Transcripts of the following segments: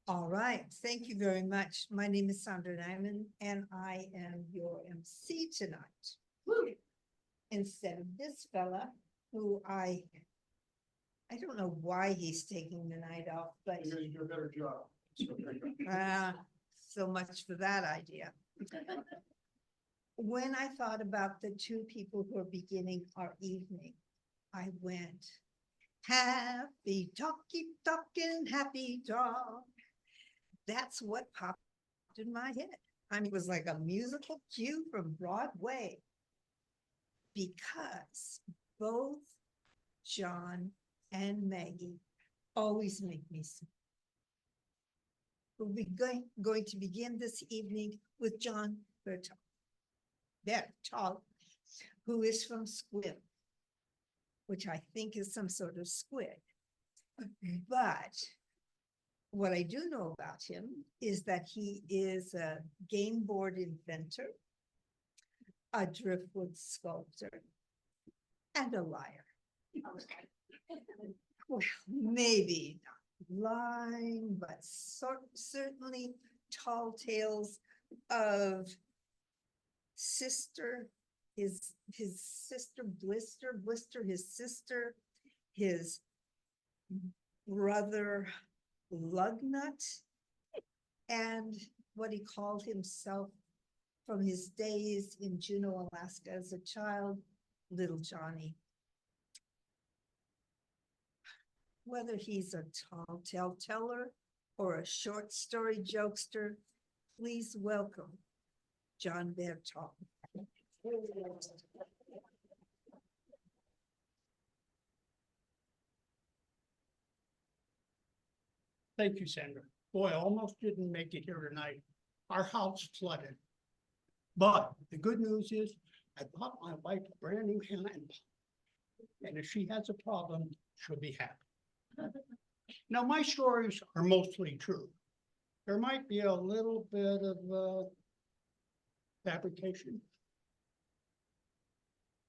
All right, thank you very much. My name is Sandra Nyman, and I am your MC tonight. Woo! Instead of this fella, who I don't know why he's taking the night off, but You're gonna do a better job. so much for that idea. When I thought about the two people who are beginning our evening, I went, happy talk, keep talking, happy talk. That's what popped in my head. I mean, it was like a musical cue from Broadway. Because both John and Maggie always make me smile. We'll be going to begin this evening with John Bertol, who is from Squib, which I think is some sort of squid. But what I do know about him is that he is a game board inventor, a driftwood sculptor, and a liar. Well, maybe not lying, but certainly tall tales of sister, his sister Blister, his sister, his brother Lugnut, and what he called himself from his days in Juneau, Alaska as a child, Little Johnny. Whether he's a tall tale teller or a short story jokester, please welcome John Bertol. Thank you, Sandra. Boy, I almost didn't make it here tonight. Our house flooded. But the good news is I bought my wife a brand new hand pump. And if she has a problem, she'll be happy. Now, my stories are mostly true. There might be a little bit of fabrication,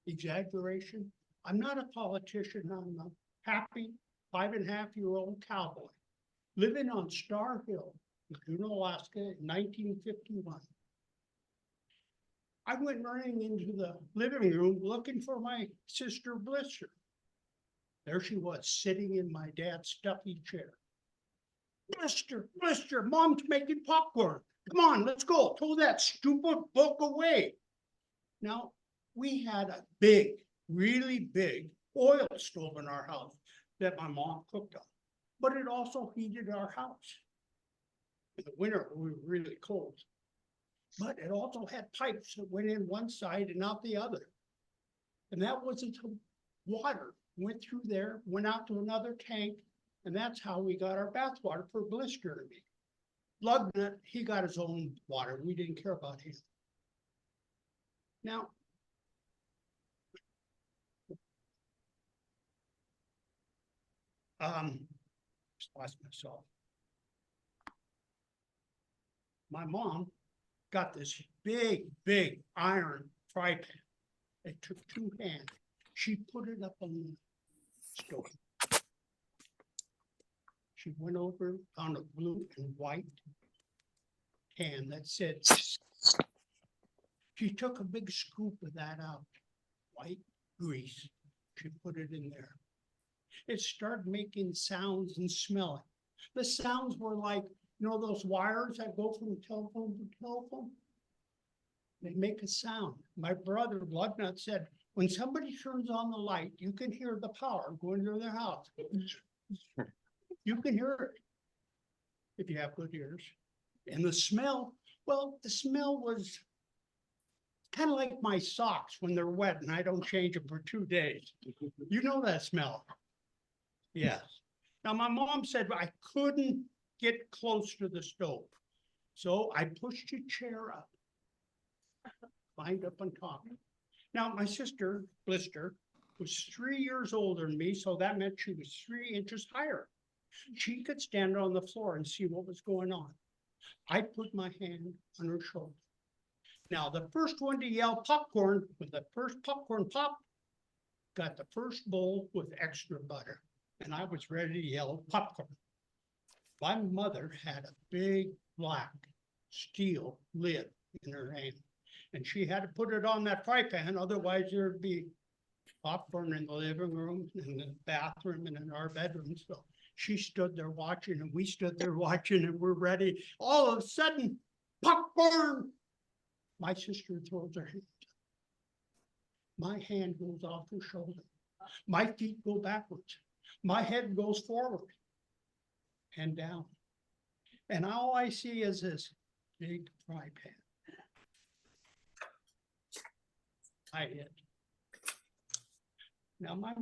exaggeration. I'm not a politician. I'm a happy 5.5-year-old cowboy living on Star Hill, Juneau, Alaska, in 1951. I went running into the living room looking for my sister Blister. There she was, sitting in my dad's stuffy chair. Blister, Mom's making popcorn. Come on, let's go. Throw that stupid book away. Now, we had a big, really big oil stove in our house that my mom cooked on, but it also heated our house. In the winter, we were really cold. But it also had pipes that went in one side and out the other. And that was until water went through there, went out to another tank, and that's how we got our bath water for Blister and me. Lugnut, he got his own water. We didn't care about him. Now, lost myself. My mom got this big iron fry pan. It took 2 hands. She put it up on the stove. She went over on a blue and white can that said, she took a big scoop of that out, white grease. She put it in there. It started making sounds and smelling. The sounds were like, you know, those wires that go from telephone to telephone? They make a sound. My brother, Lugnut, said, when somebody turns on the light, you can hear the power going through their house. You can hear it if you have good ears. And the smell, well, the smell was kind of like my socks when they're wet and I don't change them for 2 days. You know that smell? Yes. Now, my mom said I couldn't get close to the stove. So I pushed a chair up, climbed up on top. Now, my sister, Blister, was 3 years older than me, so that meant she was 3 inches higher. She could stand on the floor and see what was going on. I put my hand on her shoulder. Now, the first one to yell popcorn, when the first popcorn popped, got the first bowl with extra butter. And I was ready to yell popcorn. My mother had a big black steel lid in her hand. And she had to put it on that fry pan, otherwise there'd be popcorn in the living room, in the bathroom, and in our bedroom. So she stood there watching, and we stood there watching, and we're ready. All of a sudden, popcorn! My sister throws her hand. My hand goes off her shoulder. My feet go backwards. My head goes forward and down. And all I see is this big fry pan. I hit. Now my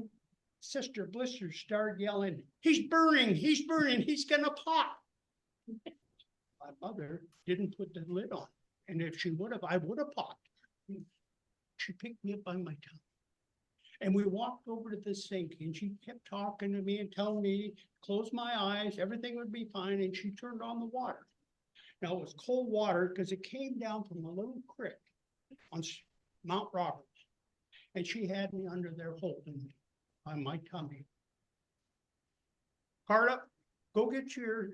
sister Blister started yelling, he's burning, he's gonna pop. My mother didn't put the lid on. And if she would have, I would have popped. She picked me up by my tongue. And we walked over to the sink, and she kept talking to me and telling me, close my eyes, everything would be fine. And she turned on the water. Now it was cold water because it came down from a little creek on Mount Roberts. And she had me under there holding me on my tummy. Carla, go get your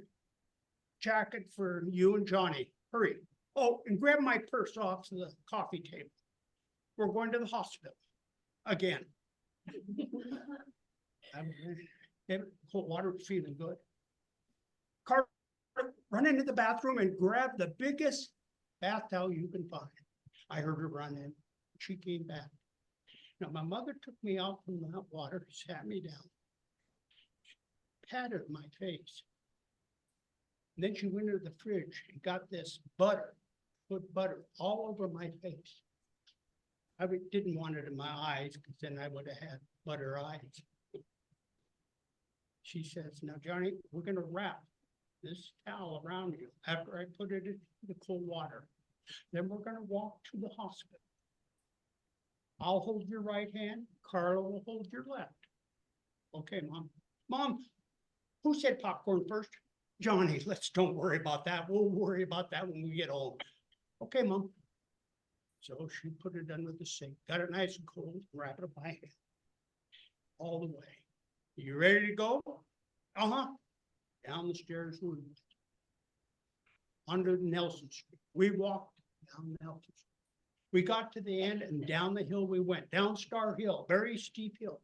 jacket for you and Johnny. Hurry. Oh, and grab my purse off the coffee table. We're going to the hospital again. Cold water was feeling good. Carla, run into the bathroom and grab the biggest bath towel you can find. I heard her run in. She came back. Now, my mother took me out from that water, sat me down, patted my face. And then she went to the fridge and got this butter, put butter all over my face. I didn't want it in my eyes because then I would have had butter eyes. She says, now, Johnny, we're going to wrap this towel around you after I put it in the cold water. Then we're going to walk to the hospital. I'll hold your right hand. Carla will hold your left. Okay, Mom. Mom, who said popcorn first? Johnny, don't worry about that. We'll worry about that when we get home. Okay, Mom. So she put it under the sink, got it nice and cold, wrapped it up my hand. All the way. You ready to go? Uh-huh. Down the stairs we went. Under Nelson Street. We walked down Nelson Street. We got to the end and down the hill we went, down Star Hill, very steep hill.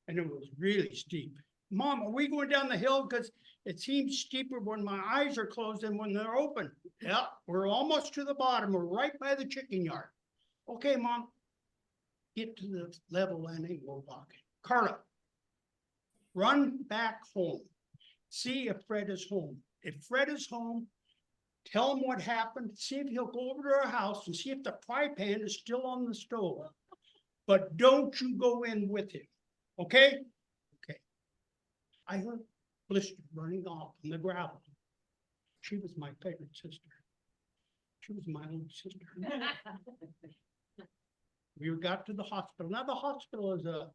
And it was really steep. Mom, are we going down the hill? Because it seems steeper when my eyes are closed than when they're open. Yeah, we're almost to the bottom. We're right by the chicken yard. Okay, Mom. Get to the level landing, we're walking. Carla, run back home. See if Fred is home. If Fred is home, tell him what happened. See if he'll go over to our house and see if the fry pan is still on the stove. But don't you go in with him. Okay? Okay. I heard Blister running off on the gravel. She was my favorite sister. She was my only sister. We got to the hospital. Now the hospital is a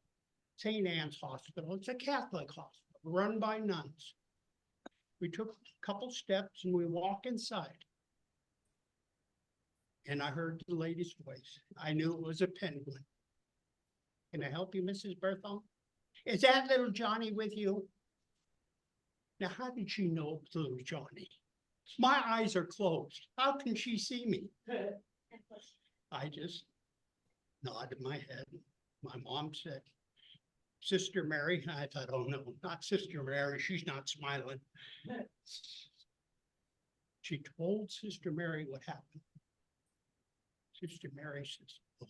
St. Anne's hospital. It's a Catholic hospital run by nuns. We took a couple steps and we walked inside. And I heard the lady's voice. I knew it was a penguin. Can I help you, Mrs. Berthel? Is that little Johnny with you? Now, how did she know it was little Johnny? My eyes are closed. How can she see me? I just nodded my head. My mom said, Sister Mary. I thought, oh no, not Sister Mary. She's not smiling. She told Sister Mary what happened. Sister Mary says, oh,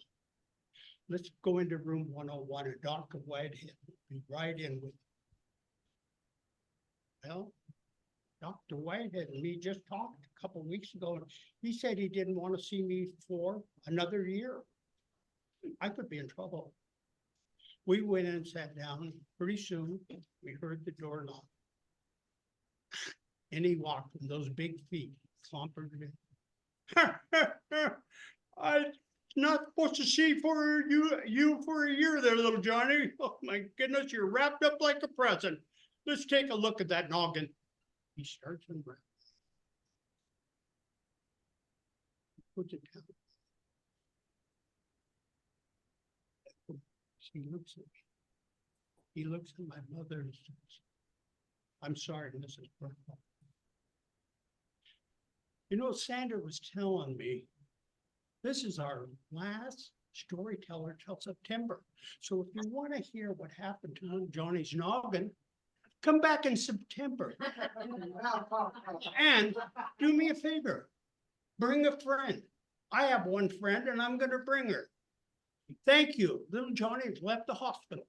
let's go into room 101 and Dr. Whitehead will be right in with you. Well, Dr. Whitehead and me just talked a couple of weeks ago. And he said he didn't want to see me for another year. I could be in trouble. We went in and sat down. Pretty soon, we heard the door knock. And he walked with those big feet, clompered in. I'm not supposed to see for you for a year there, little Johnny. Oh my goodness, you're wrapped up like a present. Let's take a look at that noggin. He starts and wraps. Puts it down. He looks at me. He looks at my mother and says, I'm sorry, Mrs. Burkle. You know, Sandra was telling me, this is our last storyteller till September. So if you want to hear what happened to little Johnny's noggin, come back in September. And do me a favor, bring a friend. I have one friend and I'm gonna bring her. Thank you. Little Johnny's left the hospital.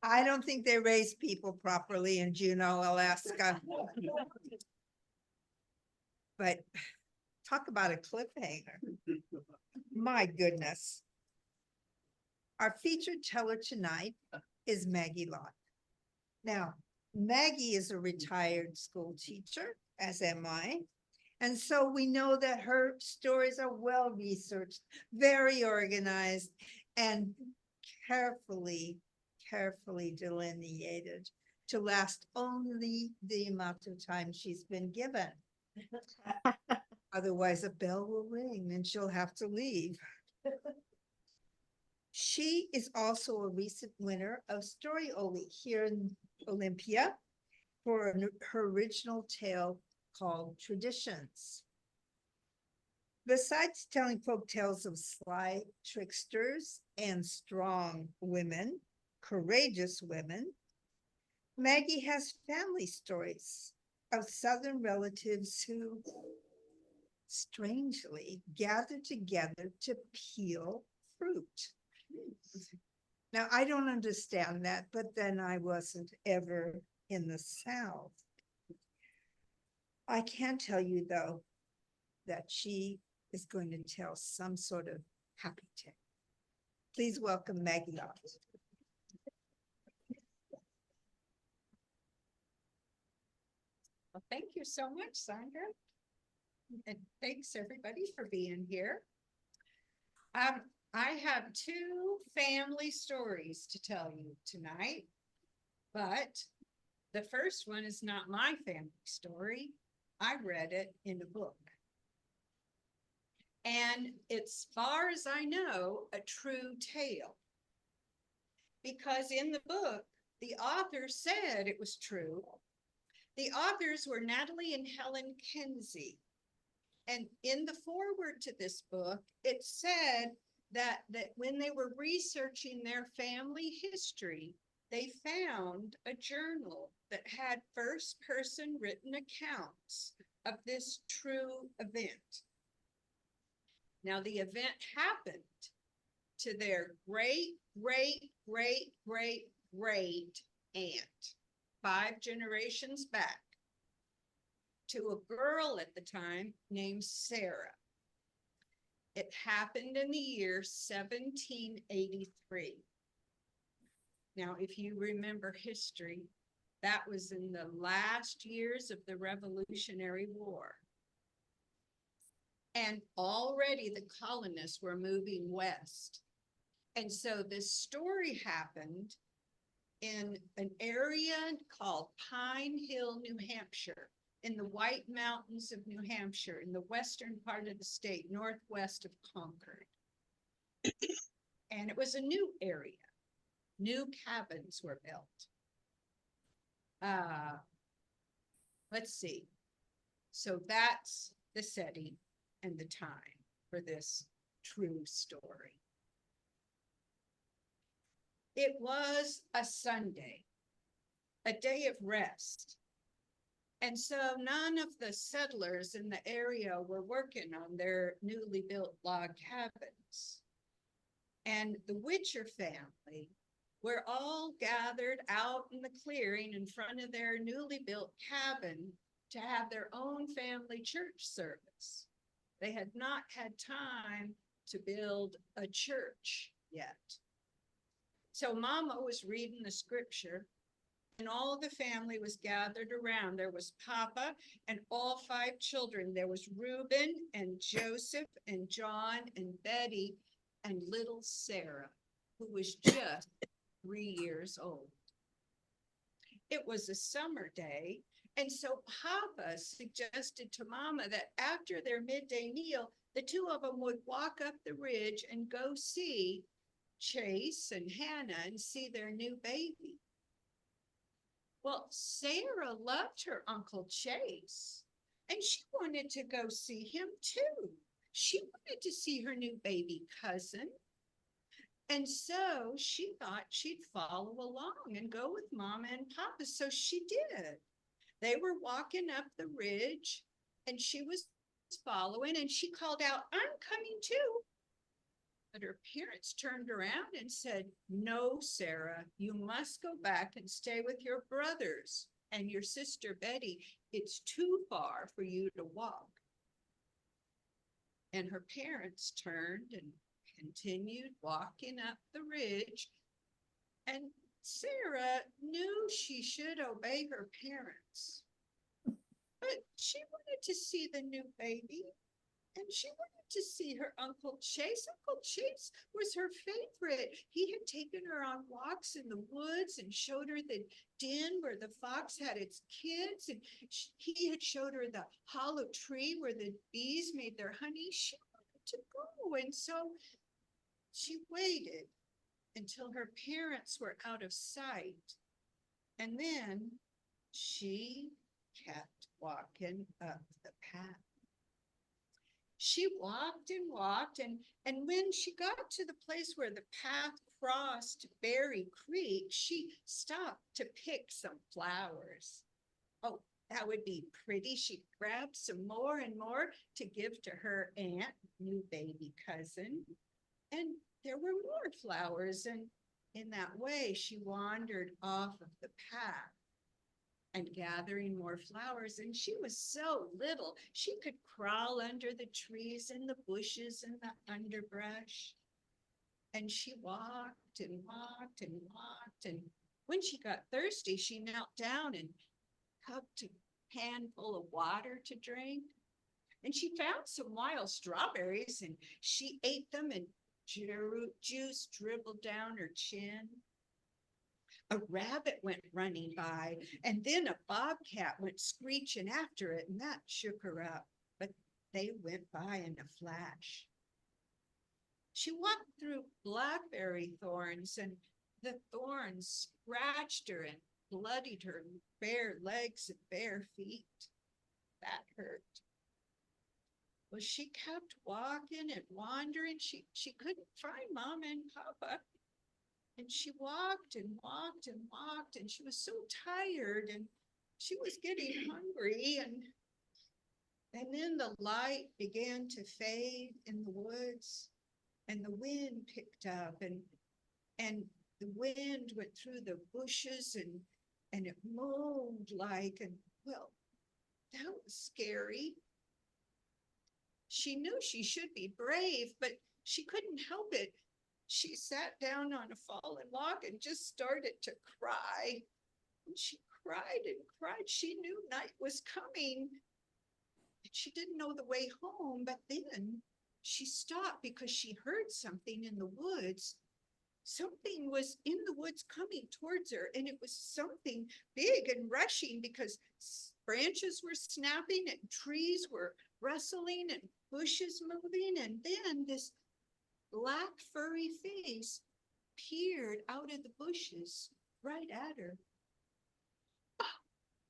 I don't think they raise people properly in Juneau, Alaska. But talk about a cliffhanger. My goodness. Our featured teller tonight is Maggie Lott. Now, Maggie is a retired school teacher, as am I. And so we know that her stories are well researched, very organized, and carefully delineated to last only the amount of time she's been given. Otherwise, a bell will ring and she'll have to leave. She is also a recent winner of Story Oli here in Olympia for her original tale called Traditions. Besides telling folk tales of sly tricksters and strong women, courageous women, Maggie has family stories of Southern relatives who strangely gathered together to peel fruit. Now, I don't understand that, but then I wasn't ever in the South. I can tell you, though, that she is going to tell some sort of happy tale. Please welcome Maggie Lott. Well, thank you so much, Sandra. And thanks everybody for being here. I have two family stories to tell you tonight, but the first one is not my family story. I read it in a book. And it's, far as I know, a true tale. Because in the book, the author said it was true. The authors were Natalie and Helen Kinsey. And in the foreword to this book, it said that when they were researching their family history, they found a journal that had first-person written accounts of this true event. Now, the event happened to their great aunt, 5 generations back, to a girl at the time named Sarah. It happened in the year 1783. Now, if you remember history, that was in the last years of the Revolutionary War. And already the colonists were moving west. And so this story happened in an area called Pine Hill, New Hampshire, in the White Mountains of New Hampshire, in the western part of the state, northwest of Concord. And it was a new area. New cabins were built. Let's see. So that's the setting and the time for this true story. It was a Sunday, a day of rest. And so none of the settlers in the area were working on their newly built log cabins. And the Witcher family were all gathered out in the clearing in front of their newly built cabin to have their own family church service. They had not had time to build a church yet. So Mama was reading the scripture, and all of the family was gathered around. There was Papa and all 5 children. There was Reuben and Joseph and John and Betty and little Sarah, who was just 3 years old. It was a summer day, And so Papa suggested to Mama that after their midday meal, the two of them would walk up the ridge and go see Chase and Hannah and see their new baby. Well, Sarah loved her Uncle Chase, and she wanted to go see him too. She wanted to see her new baby cousin. And so she thought she'd follow along and go with Mama and Papa. So she did. They were walking up the ridge and she was following, and she called out, "I'm coming too." But her parents turned around and said, "No, Sarah, you must go back and stay with your brothers and your sister Betty. It's too far for you to walk." And her parents turned and continued walking up the ridge. And Sarah knew she should obey her parents, but she wanted to see the new baby, and she wanted to see her Uncle Chase. Uncle Chase was her favorite. He had taken her on walks in the woods and showed her the den where the fox had its kids, and he had showed her the hollow tree where the bees made their honey. She wanted to go, and so she waited until her parents were out of sight, and then she kept walking up the path. She walked and walked, and when she got to the place where the path crossed Berry Creek, she stopped to pick some flowers. Oh, that would be pretty. She grabbed some more and more to give to her aunt, new baby cousin. And there were more flowers, and in that way, she wandered off of the path and gathering more flowers. And she was so little, she could crawl under the trees and the bushes and the underbrush. And she walked and walked and walked. And when she got thirsty, she knelt down and cupped a handful of water to drink. And she found some wild strawberries, and she ate them, and juice dribbled down her chin. A rabbit went running by, and then a bobcat went screeching after it, and that shook her up. But they went by in a flash. She walked through blackberry thorns, and the thorns scratched her and bloodied her bare legs and bare feet. That hurt. Well, she kept walking and wandering. She couldn't find Mama and Papa. And she walked and walked and walked, and she was so tired, and she was getting hungry. And then the light began to fade in the woods, and the wind picked up, and the wind went through the bushes, and it moaned like, and well, that was scary. She knew she should be brave, but she couldn't help it. She sat down on a fallen log and just started to cry. And she cried and cried. She knew night was coming. And she didn't know the way home, but then she stopped because she heard something in the woods. Something was in the woods coming towards her, and it was something big and rushing because branches were snapping and trees were rustling and bushes moving. And then this black furry face peered out of the bushes right at her. Oh,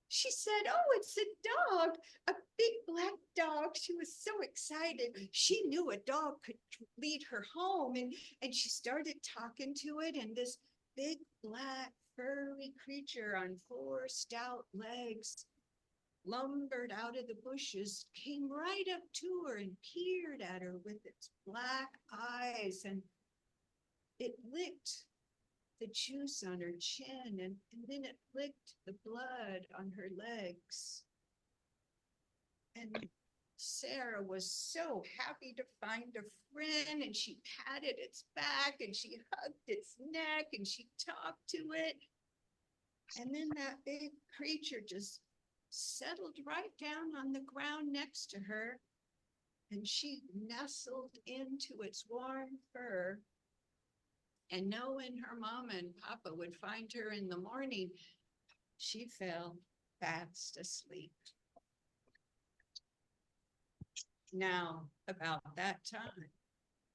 she said, "Oh, it's a dog, a big black dog." She was so excited. She knew a dog could lead her home, and she started talking to it, and this big black furry creature on four stout legs lumbered out of the bushes, came right up to her and peered at her with its black eyes, and it licked the juice on her chin, and then it licked the blood on her legs. And Sarah was so happy to find a friend, and she patted its back, and she hugged its neck, and she talked to it. And then that big creature just settled right down on the ground next to her, and she nestled into its warm fur. And knowing her mama and papa would find her in the morning, she fell fast asleep. Now, about that time,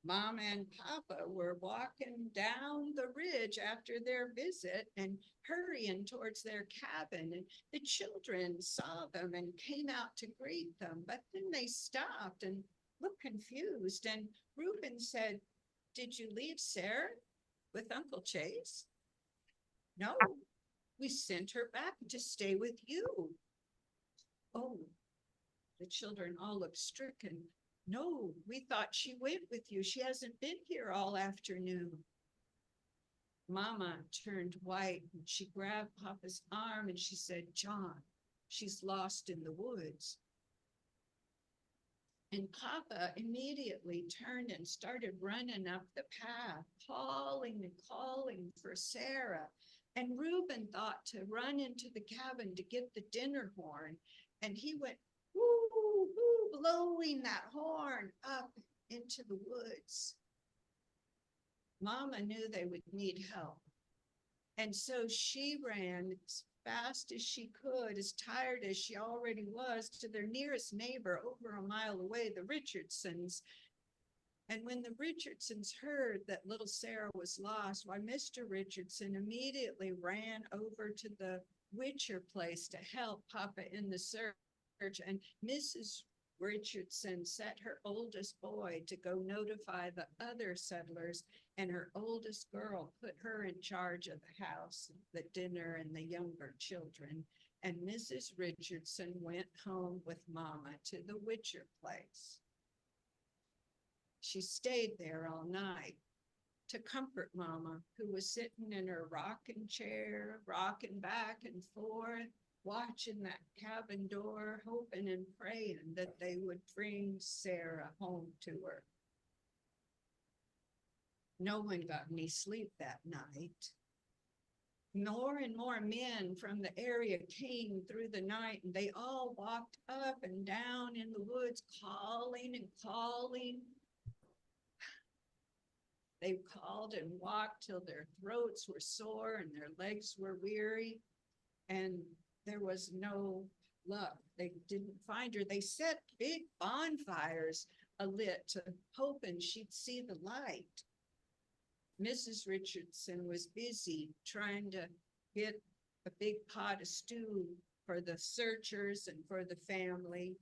Mama and Papa were walking down the ridge after their visit and hurrying towards their cabin. And the children saw them and came out to greet them, but then they stopped and looked confused. And Reuben said, "Did you leave Sarah with Uncle Chase?" "No, we sent her back to stay with you." "Oh," the children all looked stricken. "No, we thought she went with you. She hasn't been here all afternoon." Mama turned white and she grabbed Papa's arm and she said, "John, she's lost in the woods." And Papa immediately turned and started running up the path, calling and calling for Sarah. And Reuben thought to run into the cabin to get the dinner horn. And he went, woo, woo, blowing that horn up into the woods. Mama knew they would need help. And so she ran as fast as she could, as tired as she already was, to their nearest neighbor over a mile away, the Richardsons. And when the Richardsons heard that little Sarah was lost, why, Mr. Richardson immediately ran over to the Witcher place to help Papa in the search. And Mrs. Richardson set her oldest boy to go notify the other settlers, and her oldest girl put her in charge of the house, the dinner, and the younger children. And Mrs. Richardson went home with Mama to the Witcher place. She stayed there all night to comfort Mama, who was sitting in her rocking chair, rocking back and forth, watching that cabin door, hoping and praying that they would bring Sarah home to her. No one got any sleep that night. More and more men from the area came through the night, and they all walked up and down in the woods, calling and calling. They called and walked till their throats were sore and their legs were weary, and there was no luck. They didn't find her. They set big bonfires alit, hoping she'd see the light. Mrs. Richardson was busy trying to get a big pot of stew for the searchers and for the family.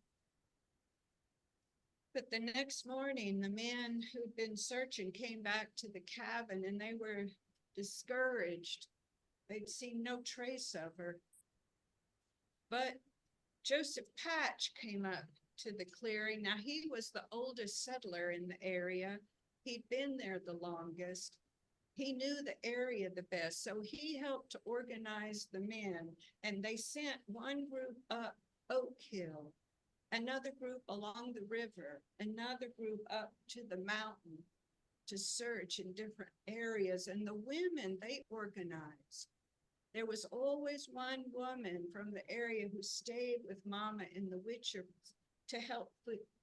But the next morning, the men who'd been searching came back to the cabin, and they were discouraged. They'd seen no trace of her. But Joseph Patch came up to the clearing. Now, he was the oldest settler in the area. He'd been there the longest. He knew the area the best, so he helped to organize the men, and they sent one group up Oak Hill, another group along the river, another group up to the mountain to search in different areas. And the women, they organized. There was always one woman from the area who stayed with Mama in the Witcher to help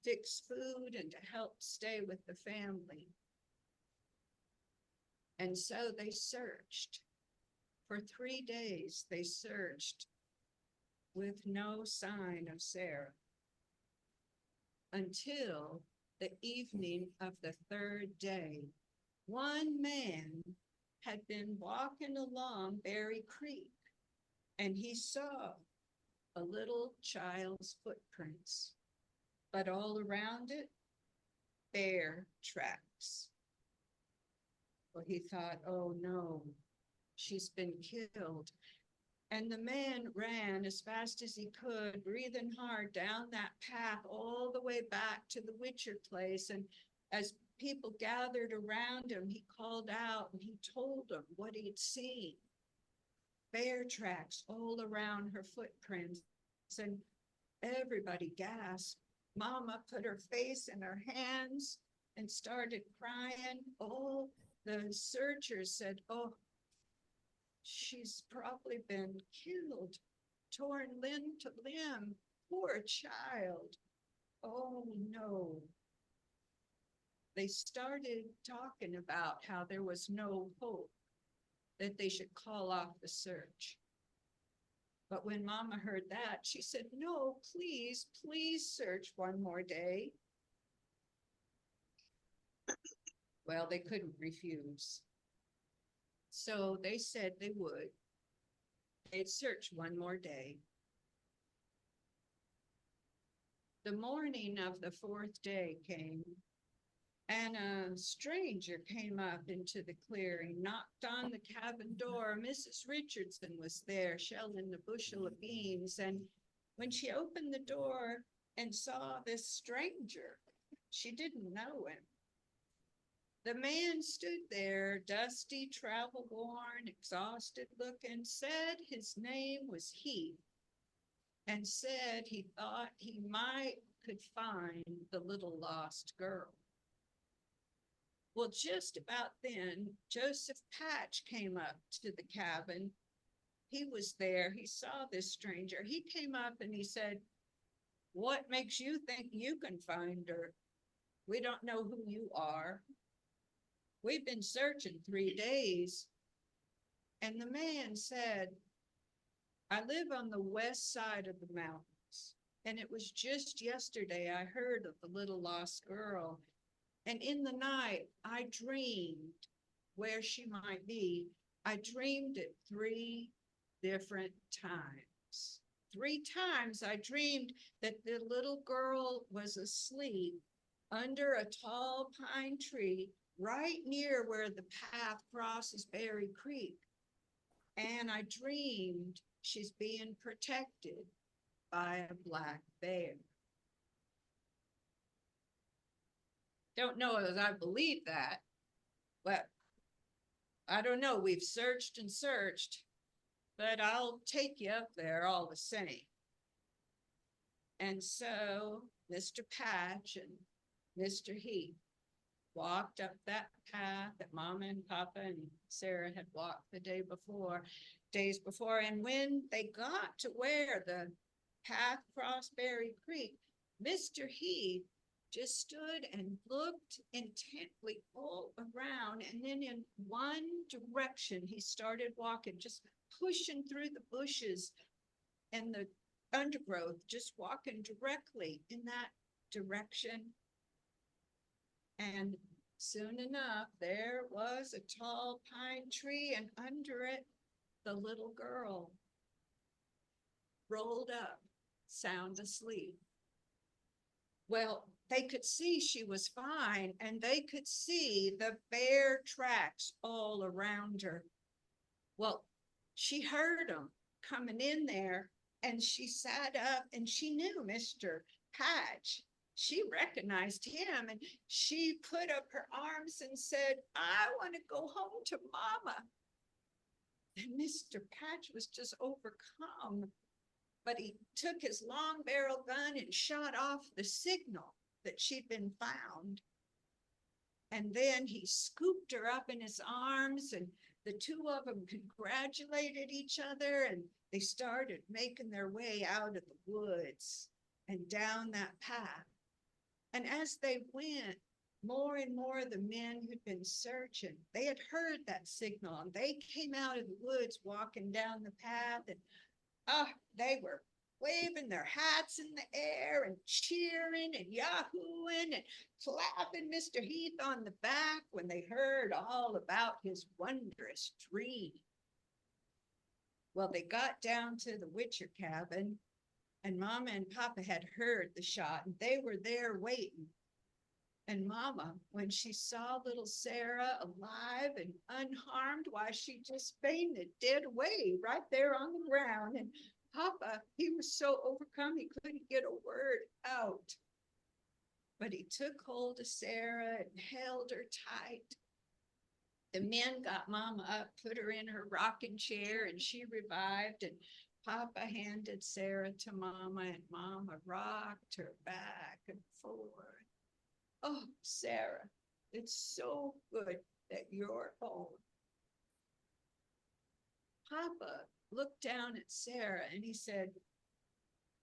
fix food and to help stay with the family. And so they searched. For 3 days, they searched with no sign of Sarah, until the evening of the 3rd day. One man had been walking along Berry Creek, and he saw a little child's footprints, but all around it, bear tracks. Well, he thought, oh no, she's been killed. And the man ran as fast as he could, breathing hard, down that path all the way back to the Witcher place. And as people gathered around him, he called out and he told them what he'd seen. Bear tracks all around her footprints. And everybody gasped. Mama put her face in her hands and started crying. All the searchers said, oh, she's probably been killed, torn limb to limb. Poor child. Oh no. They started talking about how there was no hope, that they should call off the search. But when Mama heard that, she said, no, please, please search one more day. Well, they couldn't refuse. So they said they would. They'd search one more day. The morning of the fourth day came, and a stranger came up into the clearing, knocked on the cabin door. Mrs. Richardson was there shelling the bushel of beans, and when she opened the door and saw this stranger, she didn't know him. The man stood there, dusty, travel-worn, exhausted looking, said his name was Heath, and said he thought he could find the little lost girl. Well, just about then, Joseph Patch came up to the cabin. He was there. He saw this stranger. He came up and he said, what makes you think you can find her? We don't know who you are. We've been searching 3 days. And the man said, I live on the west side of the mountains, and it was just yesterday I heard of the little lost girl. And in the night, I dreamed where she might be. I dreamed it 3 different times. 3 times I dreamed that the little girl was asleep under a tall pine tree right near where the path crosses Berry Creek. And I dreamed she's being protected by a black bear. Don't know as I believe that, but I don't know. We've searched and searched, but I'll take you up there all the same. And so Mr. Patch and Mr. Heath walked up that path that Mama and Papa and Sarah had walked the days before. And when they got to where the path crossed Berry Creek, Mr. Heath just stood and looked intently all around. And then in one direction, he started walking, just pushing through the bushes and the undergrowth, just walking directly in that direction. And soon enough, there was a tall pine tree, and under it, the little girl rolled up, sound asleep. Well, they could see she was fine, and they could see the bear tracks all around her. Well, she heard them coming in there, and she sat up, and she knew Mr. Patch. She recognized him, and she put up her arms and said, I want to go home to Mama. And Mr. Patch was just overcome, but he took his long barrel gun and shot off the signal that she'd been found. And then he scooped her up in his arms, and the two of them congratulated each other, and they started making their way out of the woods and down that path. And as they went, more and more of the men who'd been searching, they had heard that signal, and they came out of the woods walking down the path, and they were waving their hats in the air and cheering and yahooing and clapping Mr. Heath on the back when they heard all about his wondrous dream. Well, they got down to the Witcher cabin, and Mama and Papa had heard the shot, and they were there waiting. And Mama, when she saw little Sarah alive and unharmed, why, she just fainted dead away right there on the ground. And Papa, he was so overcome he couldn't get a word out. But he took hold of Sarah and held her tight. The men got Mama up, put her in her rocking chair, and she revived. And Papa handed Sarah to Mama, and Mama rocked her back and forth. Oh, Sarah, it's so good that you're home. Papa looked down at Sarah and he said,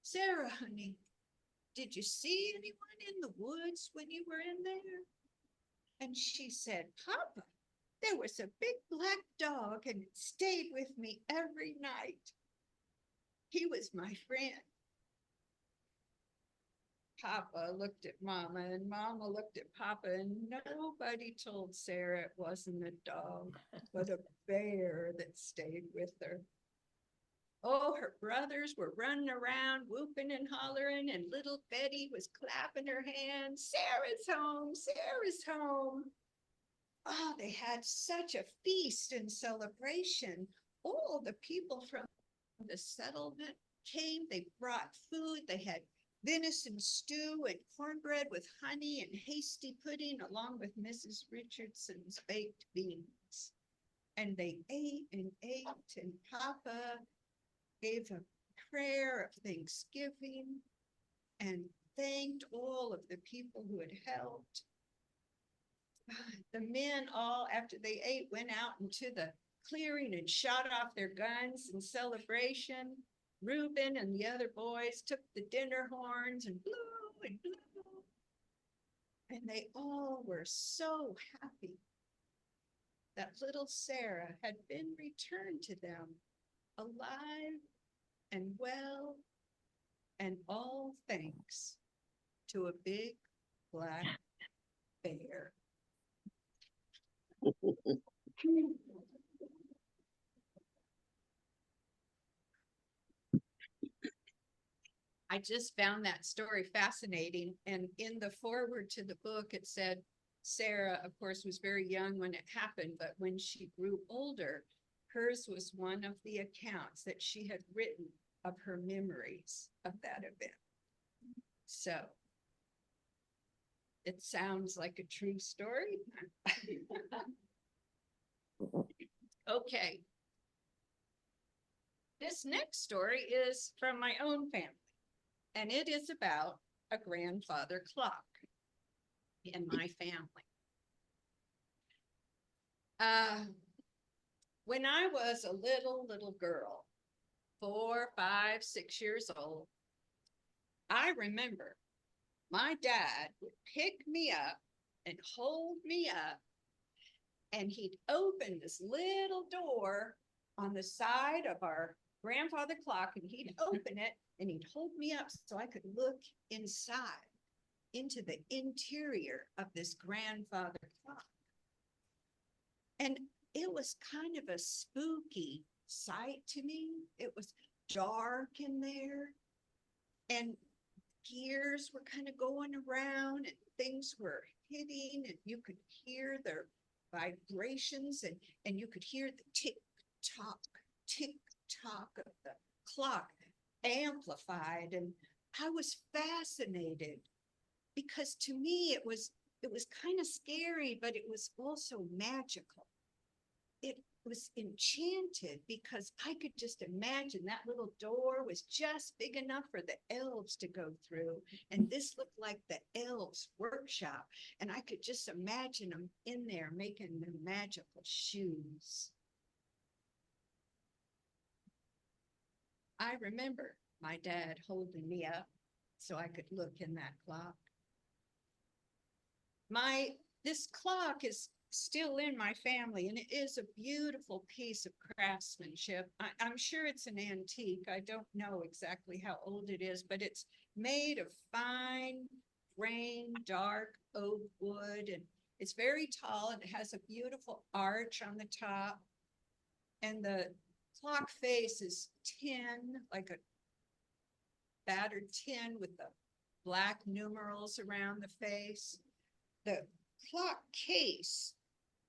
Sarah, honey, did you see anyone in the woods when you were in there? And she said, Papa, there was a big black dog and it stayed with me every night. He was my friend. Papa looked at Mama and Mama looked at Papa, and nobody told Sarah it wasn't a dog, but a bear that stayed with her. Oh, her brothers were running around, whooping and hollering, and little Betty was clapping her hands. Sarah's home, Sarah's home. Oh, they had such a feast and celebration. All the people from the settlement came. They brought food. They had venison stew and cornbread with honey and hasty pudding, along with Mrs. Richardson's baked beans. And they ate and ate, and Papa gave a prayer of thanksgiving and thanked all of the people who had helped. The men all, after they ate, went out into the clearing and shot off their guns in celebration. Reuben and the other boys took the dinner horns and blew and blew. And they all were so happy that little Sarah had been returned to them, alive and well, and all thanks to a big black bear. I just found that story fascinating. And in the foreword to the book, it said, Sarah, of course, was very young when it happened, but when she grew older, hers was one of the accounts that she had written of her memories of that event. So it sounds like a true story. Okay. This next story is from my own family, and it is about a grandfather clock in my family. When I was a little girl, 4, 5, 6 years old, I remember my dad would pick me up and hold me up, and he'd open this little door on the side of our grandfather clock, and he'd open it and he'd hold me up so I could look inside into the interior of this grandfather clock. And it was kind of a spooky sight to me. It was dark in there, and gears were kind of going around, and things were hitting, and you could hear the vibrations, and you could hear the tick tock of the clock amplified. And I was fascinated because to me it was kind of scary, but it was also magical. It was enchanted because I could just imagine that little door was just big enough for the elves to go through, and this looked like the elves' workshop, and I could just imagine them in there making their magical shoes. I remember my dad holding me up so I could look in that clock. This clock is still in my family, and it is a beautiful piece of craftsmanship. I'm sure it's an antique. I don't know exactly how old it is, but it's made of fine grain, dark oak wood, and it's very tall, and it has a beautiful arch on the top. And the clock face is tin, like a battered tin with the black numerals around the face. The clock case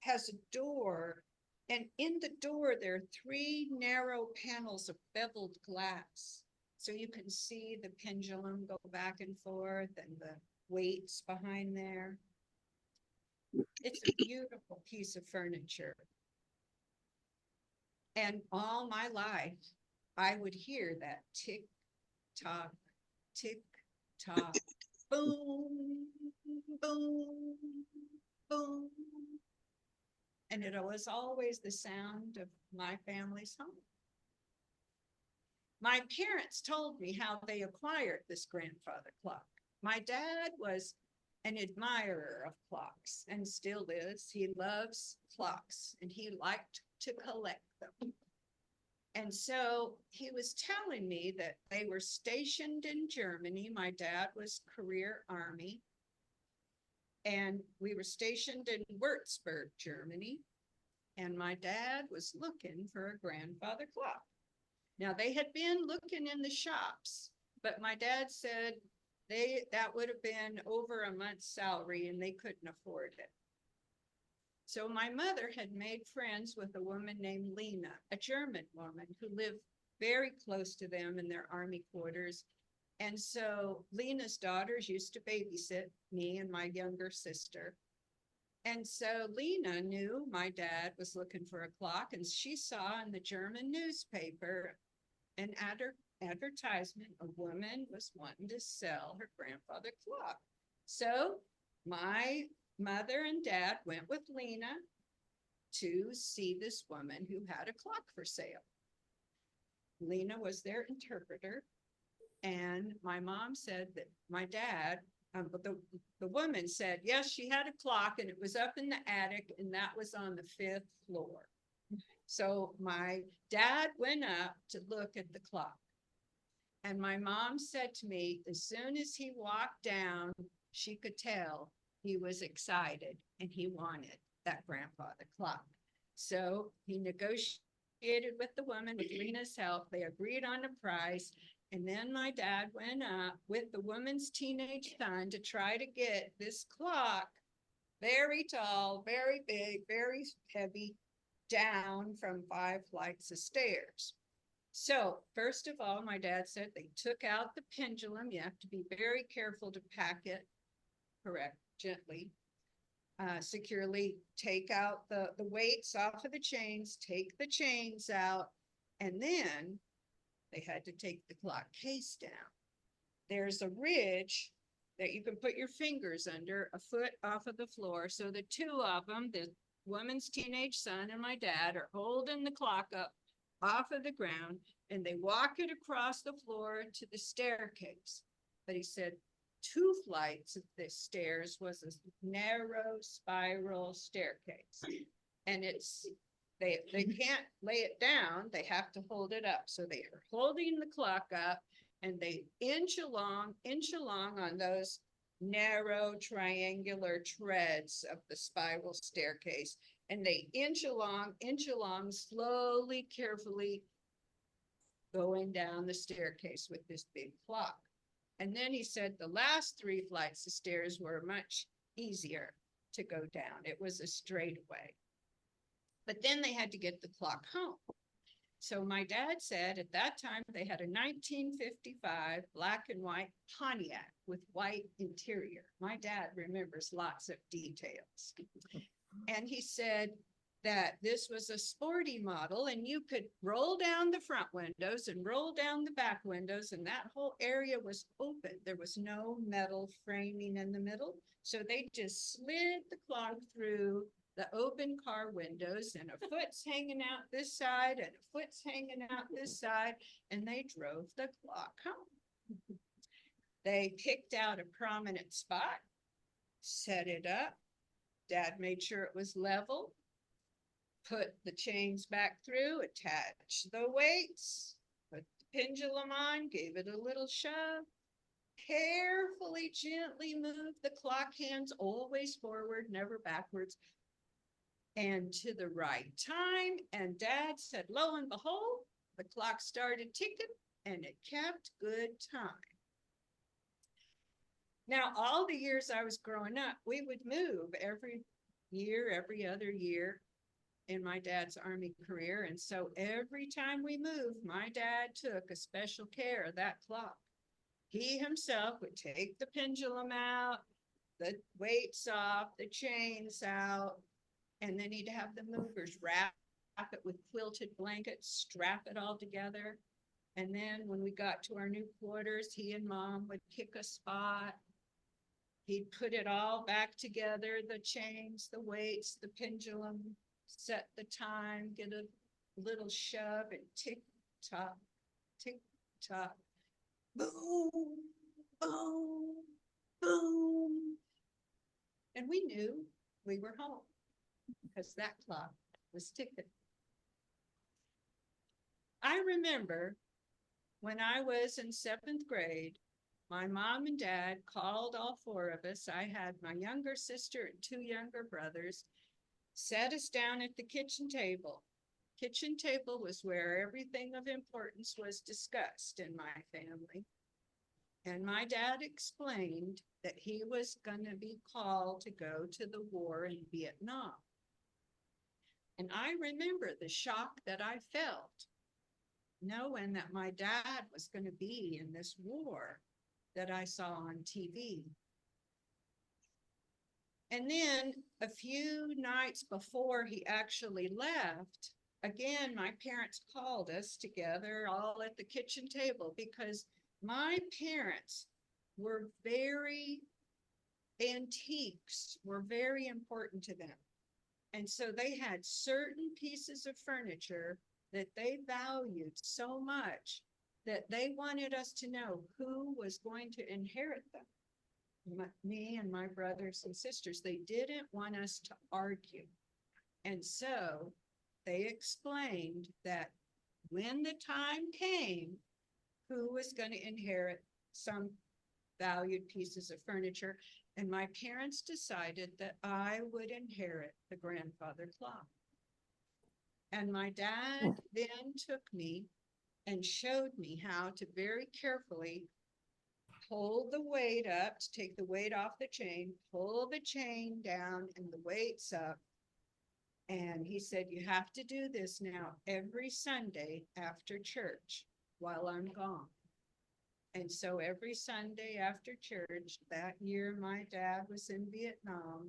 has a door, and in the door there are 3 narrow panels of beveled glass, so you can see the pendulum go back and forth and the weights behind there. It's a beautiful piece of furniture. And all my life I would hear that tick tock, boom, boom, boom. And it was always the sound of my family's home. My parents told me how they acquired this grandfather clock. My dad was an admirer of clocks and still is. He loves clocks and he liked to collect them. And so he was telling me that they were stationed in Germany. My dad was career Army. And we were stationed in Würzburg, Germany. And my dad was looking for a grandfather clock. Now they had been looking in the shops, but my dad said that would have been over a month's salary and they couldn't afford it. So my mother had made friends with a woman named Lena, a German woman who lived very close to them in their army quarters. And so Lena's daughters used to babysit me and my younger sister. And so Lena knew my dad was looking for a clock, and she saw in the German newspaper an advertisement. A woman was wanting to sell her grandfather clock. So my mother and dad went with Lena to see this woman who had a clock for sale. Lena was their interpreter, and my mom said that my dad, but the woman said, yes, she had a clock and it was up in the attic and that was on the 5th floor. So my dad went up to look at the clock. And my mom said to me, as soon as he walked down, she could tell he was excited and he wanted that grandfather clock. So he negotiated with the woman with Lena's help. They agreed on a price. And then my dad went up with the woman's teenage son to try to get this clock, very tall, very big, very heavy, down from 5 flights of stairs. So first of all, my dad said they took out the pendulum. You have to be very careful to pack it gently, securely. Take out the weights off of the chains, take the chains out, and then they had to take the clock case down. There's a ridge that you can put your fingers under, a foot off of the floor. So the two of them, the woman's teenage son and my dad, are holding the clock up off of the ground, and they walk it across the floor to the staircase. But he said 2 flights of the stairs was a narrow spiral staircase. And they can't lay it down, they have to hold it up. So they are holding the clock up and they inch along on those narrow triangular treads of the spiral staircase. And they inch along, slowly, carefully going down the staircase with this big clock. And then he said the last 3 flights of stairs were much easier to go down. It was a straightaway. But then they had to get the clock home. So my dad said at that time they had a 1955 black and white Pontiac with white interior. My dad remembers lots of details. And he said that this was a sporty model and you could roll down the front windows and roll down the back windows, and that whole area was open. There was no metal framing in the middle. So they just slid the clock through the open car windows, and a foot's hanging out this side and a foot's hanging out this side, and they drove the clock home. They picked out a prominent spot, set it up. Dad made sure it was level, put the chains back through, attached the weights, put the pendulum on, gave it a little shove, carefully, gently moved the clock hands always forward, never backwards, and to the right time. And Dad said, lo and behold, the clock started ticking and it kept good time. Now, all the years I was growing up, we would move every year, every other year in my dad's Army career. And so every time we moved, my dad took a special care of that clock. He himself would take the pendulum out, the weights off, the chains out, and then he'd have the movers wrap it with quilted blankets, strap it all together. And then when we got to our new quarters, he and Mom would pick a spot. He'd put it all back together, the chains, the weights, the pendulum, set the time, get a little shove, and tick tock, boom, boom, boom. And we knew we were home because that clock was ticking. I remember when I was in 7th grade, my mom and dad called all four of us. I had my younger sister and two younger brothers, sat us down at the kitchen table. Kitchen table was where everything of importance was discussed in my family. And my dad explained that he was going to be called to go to the war in Vietnam. And I remember the shock that I felt knowing that my dad was going to be in this war that I saw on TV. And then a few nights before he actually left, again, my parents called us together all at the kitchen table because my parents were antiques were very important to them. And so they had certain pieces of furniture that they valued so much that they wanted us to know who was going to inherit them. Me and my brothers and sisters, they didn't want us to argue. And so they explained that when the time came, who was going to inherit some valued pieces of furniture. And my parents decided that I would inherit the grandfather clock. And my dad then took me and showed me how to very carefully pull the weight up, to take the weight off the chain, pull the chain down and the weight's up. And he said, you have to do this now every Sunday after church while I'm gone. And so every Sunday after church, that year my dad was in Vietnam,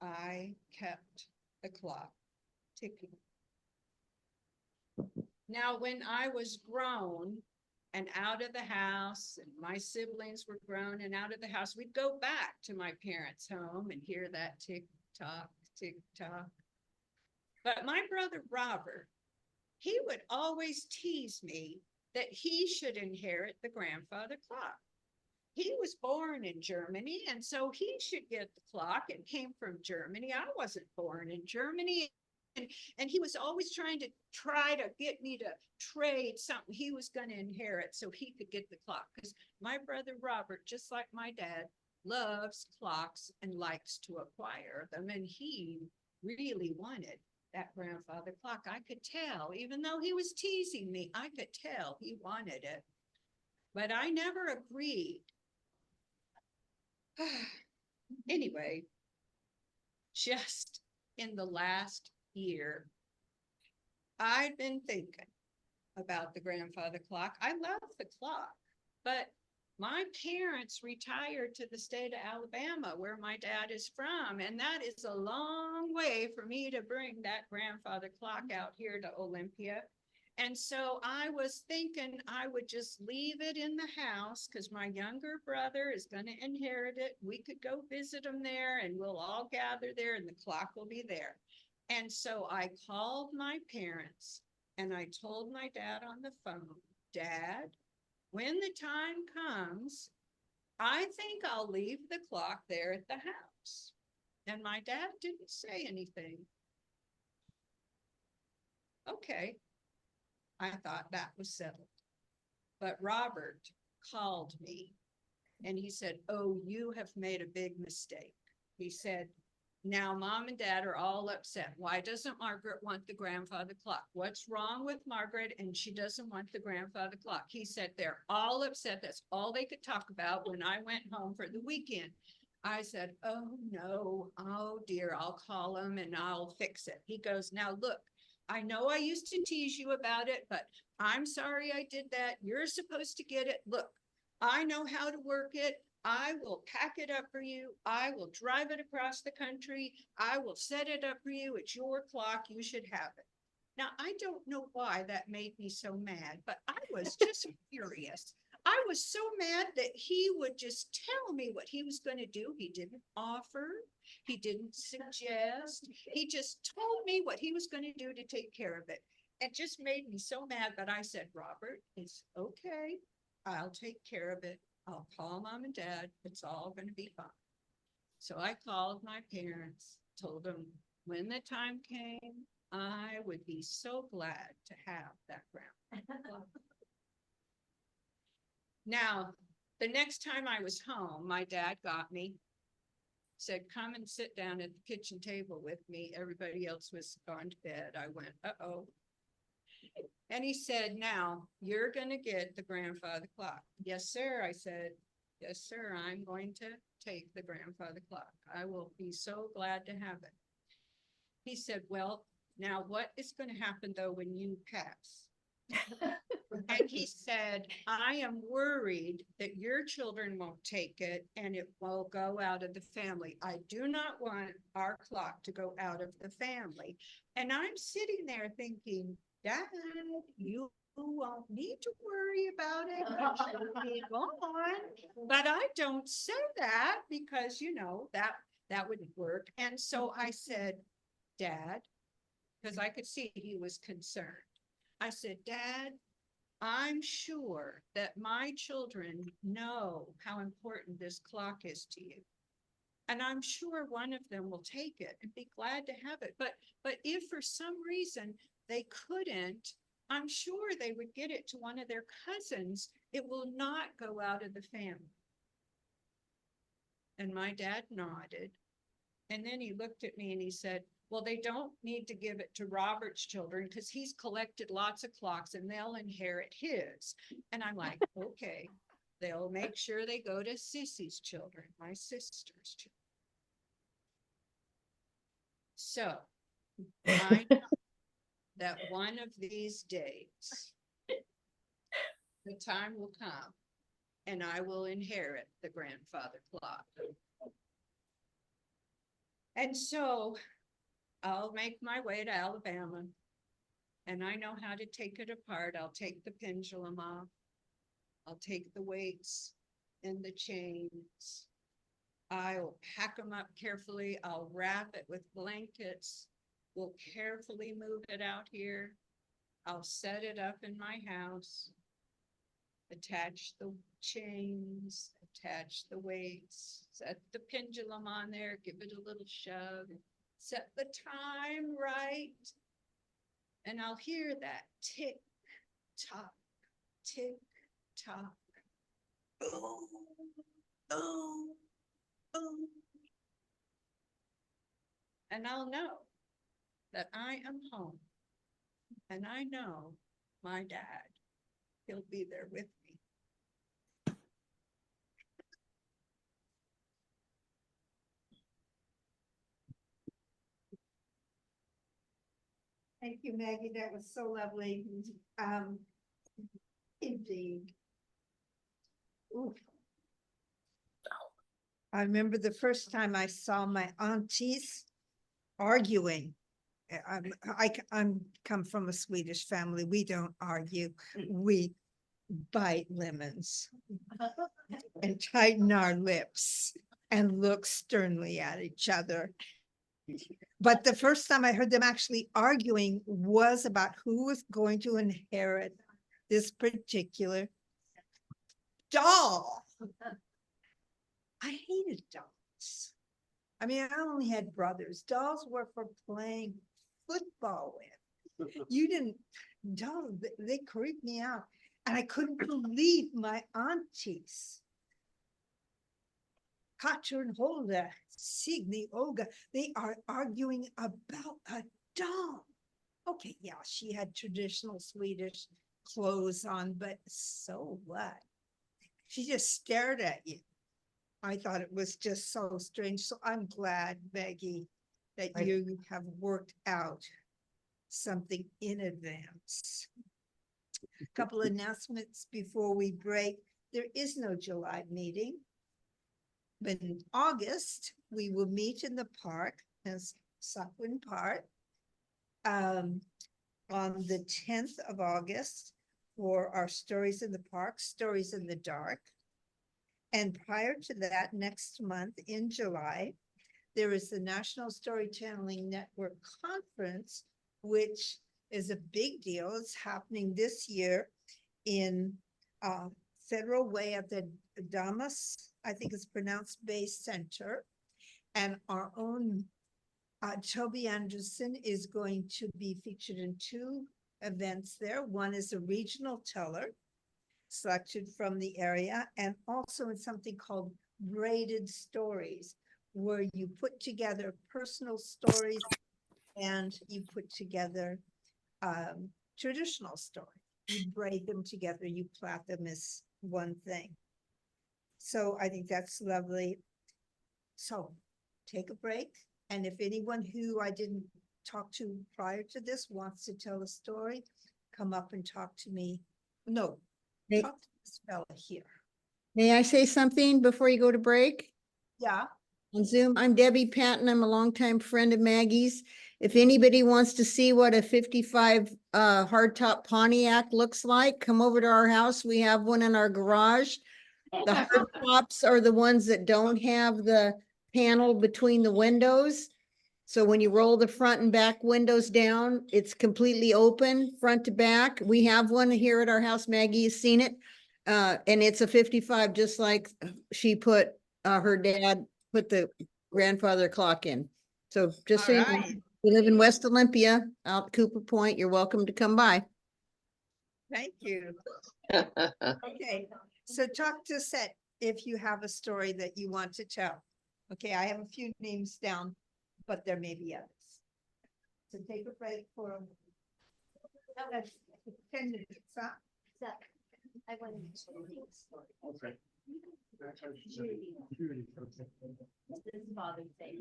I kept the clock ticking. Now, when I was grown and out of the house, and my siblings were grown and out of the house, we'd go back to my parents' home and hear that tick-tock, tick-tock. But my brother Robert, he would always tease me that he should inherit the grandfather clock. He was born in Germany, and so he should get the clock and came from Germany. I wasn't born in Germany. And he was always trying to get me to trade something he was going to inherit so he could get the clock. Because my brother Robert, just like my dad, loves clocks and likes to acquire them. And he really wanted that grandfather clock. I could tell, even though he was teasing me, I could tell he wanted it. But I never agreed. Anyway, just in the last year, I've been thinking about the grandfather clock. I love the clock, but my parents retired to the state of Alabama, where my dad is from, and that is a long way for me to bring that grandfather clock out here to Olympia. And so I was thinking I would just leave it in the house because my younger brother is going to inherit it. We could go visit him there and we'll all gather there and the clock will be there. And so I called my parents and I told my dad on the phone, Dad, when the time comes, I think I'll leave the clock there at the house. And my dad didn't say anything. Okay. I thought that was settled. But Robert called me and he said, oh, you have made a big mistake. He said, now mom and dad are all upset. Why doesn't Margaret want the grandfather clock? What's wrong with Margaret? And she doesn't want the grandfather clock. He said, they're all upset. That's all they could talk about when I went home for the weekend. I said, oh no, oh dear, I'll call him and I'll fix it. He goes, now look, I know I used to tease you about it, but I'm sorry I did that. You're supposed to get it. Look, I know how to work it. I will pack it up for you. I will drive it across the country. I will set it up for you. It's your clock. You should have it. Now, I don't know why that made me so mad, but I was just furious. I was so mad that he would just tell me what he was going to do. He didn't offer. He didn't suggest. He just told me what he was going to do to take care of it. It just made me so mad, but I said, Robert, it's okay. I'll take care of it. I'll call mom and dad. It's all going to be fine. So I called my parents, told them when the time came, I would be so glad to have that grandfather clock. Now, the next time I was home, my dad got me, said, come and sit down at the kitchen table with me. Everybody else was gone to bed. I went, uh-oh. And he said, now you're gonna get the grandfather clock. Yes, sir. I said, yes, sir. I'm going to take the grandfather clock. I will be so glad to have it. He said, well, now what is going to happen though when you pass? And he said, I am worried that your children won't take it and it will go out of the family. I do not want our clock to go out of the family. And I'm sitting there thinking, Dad, you won't need to worry about it. It will be gone. But I don't say that because, you know, that wouldn't work. And so I said, Dad, because I could see he was concerned. I said, Dad, I'm sure that my children know how important this clock is to you. And I'm sure one of them will take it and be glad to have it. But if for some reason they couldn't, I'm sure they would get it to one of their cousins. It will not go out of the family. And my dad nodded. And then he looked at me and he said, well, they don't need to give it to Robert's children because he's collected lots of clocks and they'll inherit his. And I'm like, okay, they'll make sure they go to Sissy's children, my sister's children. So I know that one of these days, the time will come and I will inherit the grandfather clock. And so I'll make my way to Alabama and I know how to take it apart. I'll take the pendulum off. I'll take the weights and the chains. I'll pack them up carefully. I'll wrap it with blankets. We'll carefully move it out here. I'll set it up in my house, attach the chains, attach the weights, set the pendulum on there, give it a little shove, set the time right, and I'll hear that tick tock, tick tock, boom, boom, boom. And I'll know that I am home. And I know my dad, he'll be there with me. Thank you, Maggie. That was so lovely. Indeed. Ooh. I remember the first time I saw my aunties arguing. I'm come from a Swedish family. We don't argue. We bite lemons and tighten our lips and look sternly at each other. But the first time I heard them actually arguing was about who was going to inherit this particular doll. I hated dolls. I mean, I only had brothers. Dolls were for playing football with. You didn't, dolls, they creeped me out. And I couldn't believe my aunties, Katja and Holda, Signe, Olga, they are arguing about a doll. Okay, yeah, she had traditional Swedish clothes on, but so what? She just stared at you. I thought it was just so strange. So I'm glad, Maggie, that you have worked out something in advance. A couple of announcements before we break. There is no July meeting. But in August, we will meet in the park, as Suckland Park, on the 10th of August for our Stories in the Park, Stories in the Dark. And prior to that, next month in July, there is the National Storytelling Network Conference, which is a big deal. It's happening this year in Federal Way at the Damas, I think it's pronounced, Bay Center. And our own Toby Anderson is going to be featured in 2 events there. One is a regional teller selected from the area, and also in something called braided stories, where you put together personal stories and you put together traditional stories. You braid them together, you plait them as one thing. So I think that's lovely. So take a break. And if anyone who I didn't talk to prior to this wants to tell a story, come up and talk to me. No, May- talk to this fella here. May I say something before you go to break? Yeah. On Zoom, I'm Debbie Patton. I'm a longtime friend of Maggie's. If anybody wants to see what a 55 hardtop Pontiac looks like, come over to our house. We have one in our garage. The hardtops are the ones that don't have the panel between the windows. So when you roll the front and back windows down, it's completely open, front to back. We have one here at our house. Maggie has seen it. And it's a 55, just like she put her dad put the grandfather clock in. So just so you know, Alright. we live in West Olympia, out Cooper Point. You're welcome to come by. Thank you. Okay, so talk to Seth if you have a story that you want to tell. Okay, I have a few names down, but there may be others. So take a break for 10 minutes, huh? I wanted to show you a story. Okay. This is Father's Day.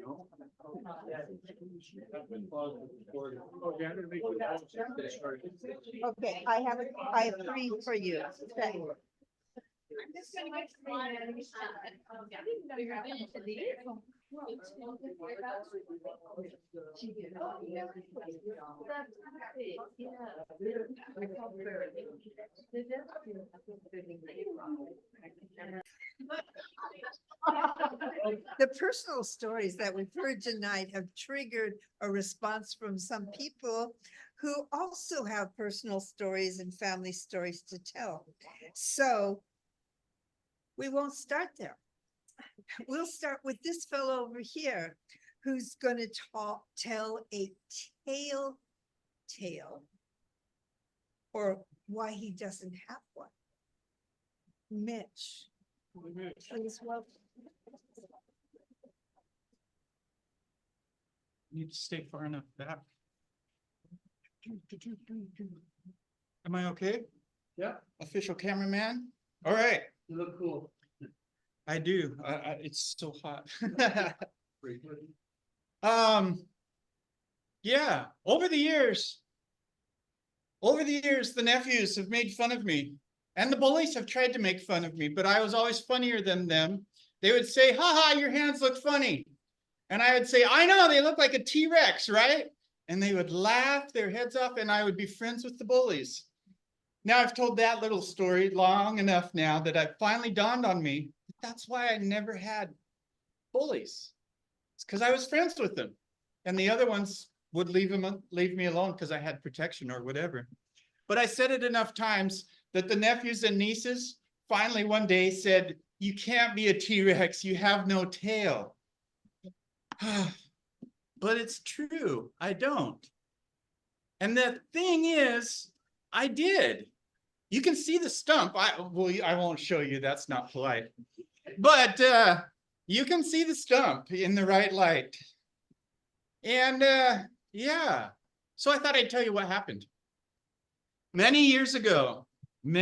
Okay, I have 3 for you. Seth. I'm just gonna get The personal stories that we've heard tonight have triggered a response from some people who also have personal stories and family stories to tell. So we won't start there. We'll start with this fellow over here who's going to tell a tale, or why he doesn't have one. Mitch, please welcome. Need to stay far enough back. Am I okay? Yeah. Official cameraman? All right, You look cool. I do. It's so hot. Yeah, over the years, the nephews have made fun of me, and the bullies have tried to make fun of me, but I was always funnier than them. They would say, haha, your hands look funny. And I would say, I know, they look like a T-Rex, right? And they would laugh their heads off, and I would be friends with the bullies. Now I've told that little story long enough now that it finally dawned on me. That's why I never had bullies. It's because I was friends with them. And the other ones would leave me alone because I had protection or whatever. But I said it enough times that the nephews and nieces finally one day said, you can't be a T-Rex, you have no tail. But it's true, I don't. And the thing is, I did. You can see the stump. I won't show you, that's not polite. But you can see the stump in the right light. And yeah, so I thought I'd tell you what happened. Many years ago, and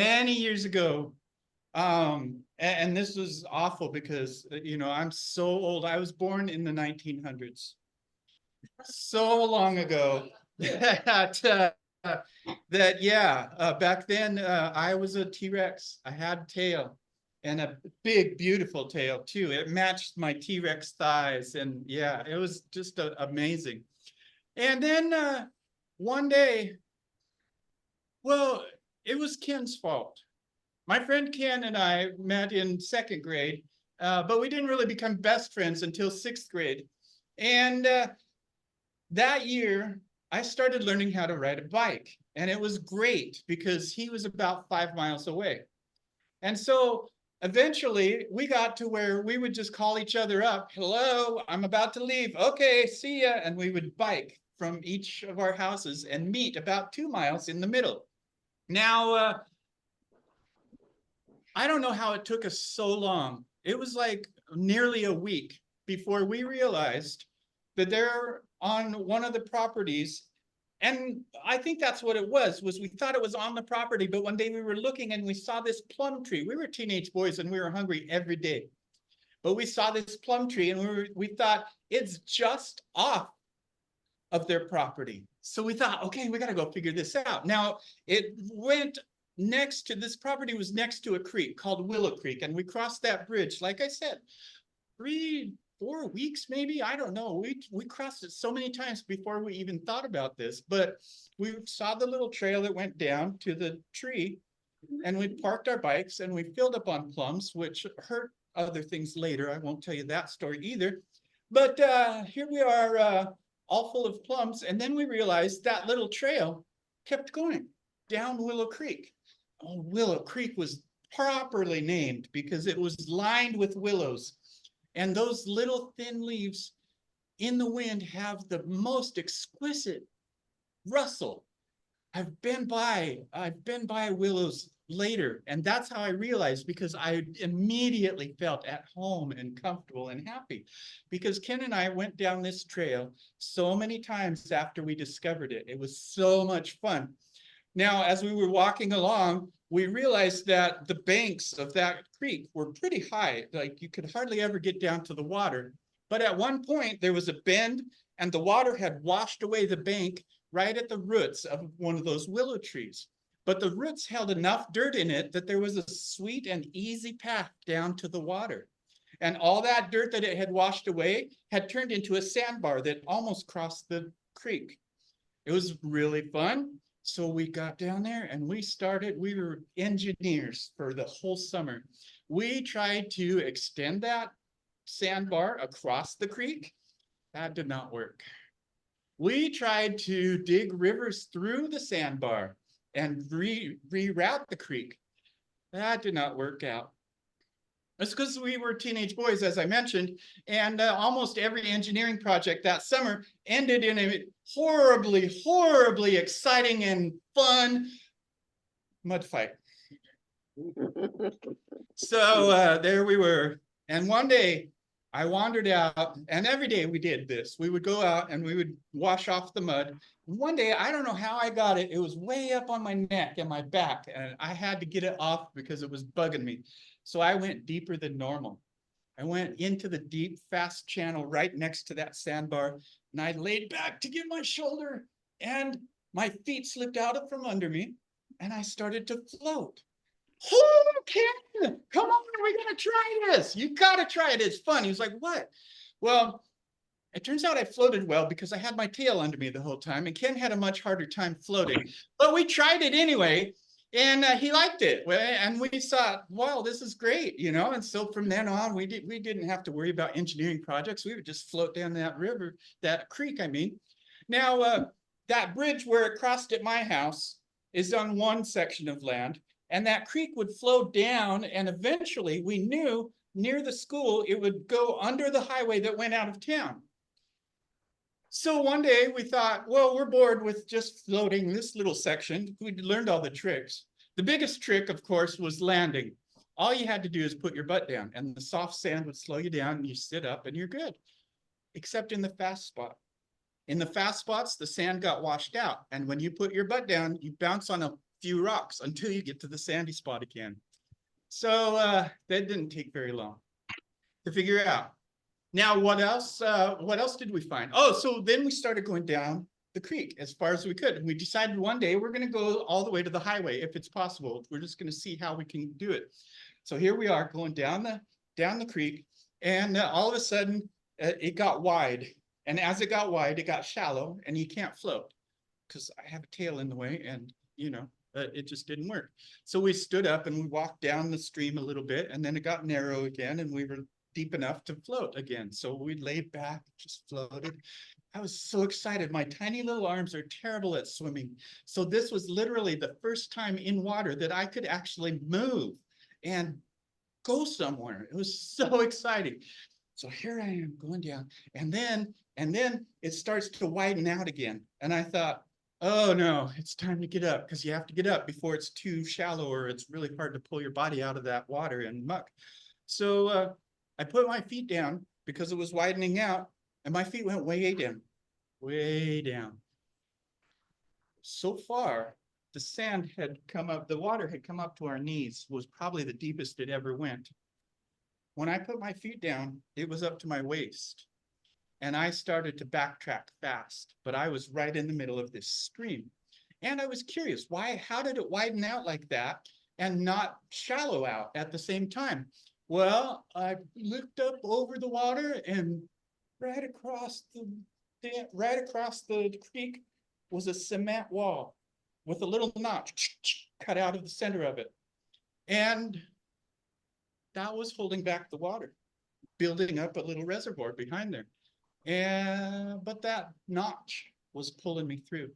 this was awful because, you know, I'm so old. I was born in the 1900s. So long ago that, back then I was a T-Rex. I had a tail and a big, beautiful tail too. It matched my T-Rex thighs, and yeah, it was just amazing. And then one day, well, it was Ken's fault. My friend Ken and I met in 2nd grade, but we didn't really become best friends until 6th grade. And that year, I started learning how to ride a bike, and it was great because he was about 5 miles away. And so eventually we got to where we would just call each other up. Hello, I'm about to leave. Okay, see ya. And we would bike from each of our houses and meet about 2 miles in the middle. Now, I don't know how it took us so long. It was like nearly a week before we realized that there on one of the properties, and I think that's what it was we thought it was on the property, but one day we were looking and we saw this plum tree. We were teenage boys and we were hungry every day. But we saw this plum tree and we thought it's just off of their property. So we thought, okay, we got to go figure this out. Now, it went next to this property was next to a creek called Willow Creek. And we crossed that bridge, like I said, 3-4 weeks, maybe, I don't know. We crossed it so many times before we even thought about this, but we saw the little trail that went down to the tree and we parked our bikes and we filled up on plums, which hurt other things later. I won't tell you that story either. But here we are, all full of plums. And then we realized that little trail kept going down Willow Creek. Oh, Willow Creek was properly named because it was lined with willows. And those little thin leaves in the wind have the most exquisite rustle. I've been by willows later, and that's how I realized, because I immediately felt at home and comfortable and happy, because Ken and I went down this trail so many times after we discovered it. It was so much fun. Now, as we were walking along, we realized that the banks of that creek were pretty high, like you could hardly ever get down to the water. But at one point there was a bend and the water had washed away the bank right at the roots of one of those willow trees. But the roots held enough dirt in it that there was a sweet and easy path down to the water. And all that dirt that it had washed away had turned into a sandbar that almost crossed the creek. It was really fun. So we got down there and we were engineers for the whole summer. We tried to extend that sandbar across the creek. That did not work. We tried to dig rivers through the sandbar and reroute the creek. That did not work out. That's because we were teenage boys, as I mentioned, and almost every engineering project that summer ended in a horribly, horribly exciting and fun mud fight. So there we were. And one day I wandered out, and every day we did this. We would go out and we would wash off the mud. One day, I don't know how I got it. It was way up on my neck and my back, and I had to get it off because it was bugging me. So I went deeper than normal. I went into the deep, fast channel right next to that sandbar, and I laid back to get my shoulder, and my feet slipped out from under me, and I started to float. Oh, Ken, come on, we gotta try this. You gotta try it. It's fun. He was like, what? Well, it turns out I floated well because I had my tail under me the whole time, and Ken had a much harder time floating. But we tried it anyway, and he liked it. And we thought, wow, this is great, you know? And so from then on, we didn't have to worry about engineering projects. We would just float down that river, that creek, I mean. Now, that bridge where it crossed at my house is on one section of land, and that creek would flow down, and eventually we knew near the school, it would go under the highway that went out of town. So one day we thought, well, we're bored with just floating this little section. We'd learned all the tricks. The biggest trick, of course, was landing. All you had to do is put your butt down, and the soft sand would slow you down, and you sit up and you're good, except in the fast spot. In the fast spots, the sand got washed out. And when you put your butt down, you bounce on a few rocks until you get to the sandy spot again. So that didn't take very long to figure out. Now, what else did we find? Oh, so then we started going down the creek as far as we could. And we decided one day we're going to go all the way to the highway if it's possible. We're just going to see how we can do it. So here we are going down the creek, and all of a sudden it got wide. And as it got wide, it got shallow, and you can't float because I have a tail in the way, and you know, it just didn't work. So we stood up and we walked down the stream a little bit, and then it got narrow again, and we were deep enough to float again. So we laid back, just floated. I was so excited. My tiny little arms are terrible at swimming. So this was literally the first time in water that I could actually move. And go somewhere. It was so exciting. So here I am going down, and then it starts to widen out again. And I thought, oh no, it's time to get up, because you have to get up before it's too shallow, or it's really hard to pull your body out of that water and muck. So I put my feet down because it was widening out, and my feet went way down, way down. So far, the sand had come up, the water had come up to our knees, was probably the deepest it ever went. When I put my feet down, it was up to my waist. And I started to backtrack fast, but I was right in the middle of this stream. And I was curious, how did it widen out like that and not shallow out at the same time? Well, I looked up over the water, and right across the creek was a cement wall with a little notch cut out of the center of it. And that was holding back the water, building up a little reservoir behind there. But that notch was pulling me through.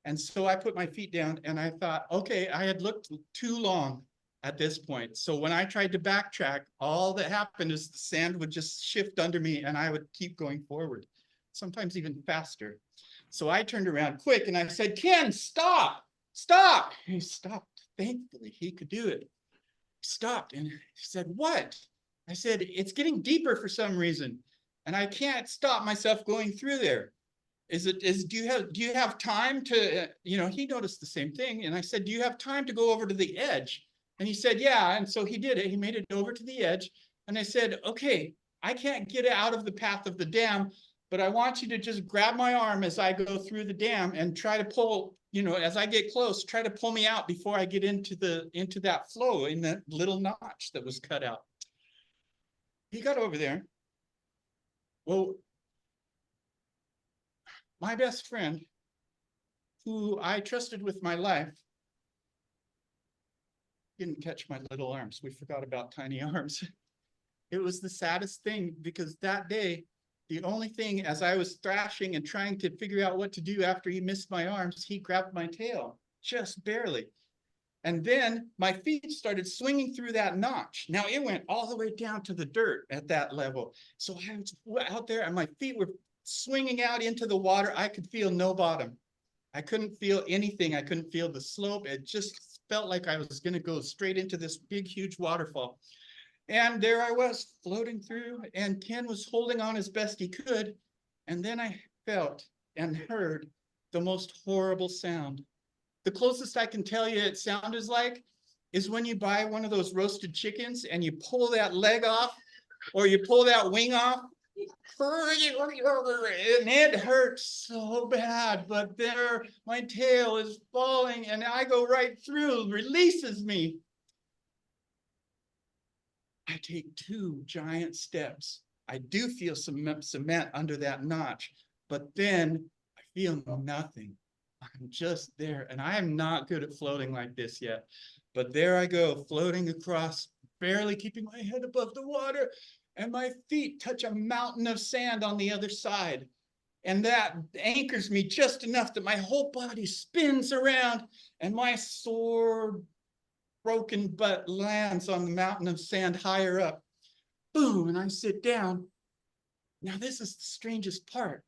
And so I put my feet down, and I thought, okay, I had looked too long at this point. So when I tried to backtrack, all that happened is the sand would just shift under me, and I would keep going forward, sometimes even faster. So I turned around quick and I said, Ken, stop, stop. He stopped. Thankfully, he could do it. He stopped and he said, what? I said, it's getting deeper for some reason, and I can't stop myself going through there. Do you have time to, he noticed the same thing. And I said, do you have time to go over to the edge? And he said, yeah. And so he did it. He made it over to the edge. And I said, okay, I can't get out of the path of the dam, but I want you to just grab my arm as I go through the dam and try to pull, as I get close, try to pull me out before I get into that flow in that little notch that was cut out. He got over there. Well, my best friend, who I trusted with my life, didn't catch my little arms. We forgot about tiny arms. It was the saddest thing, because that day, the only thing, as I was thrashing and trying to figure out what to do after he missed my arms, he grabbed my tail, just barely. And then my feet started swinging through that notch. Now it went all the way down to the dirt at that level. So I was out there, and my feet were swinging out into the water. I could feel no bottom. I couldn't feel anything. I couldn't feel the slope. It just felt like I was going to go straight into this big, huge waterfall. And there I was floating through, and Ken was holding on as best he could. And then I felt and heard the most horrible sound. The closest I can tell you it sounded like is when you buy one of those roasted chickens and you pull that leg off, or you pull that wing off, and it hurts so bad, but there my tail is falling, and I go right through, releases me. I take 2 giant steps. I do feel some cement under that notch, but then I feel nothing. I'm just there, and I am not good at floating like this yet, but there I go, floating across, barely keeping my head above the water, and my feet touch a mountain of sand on the other side. And that anchors me just enough that my whole body spins around, and my sore, broken butt lands on the mountain of sand higher up. Boom, and I sit down. Now this is the strangest part.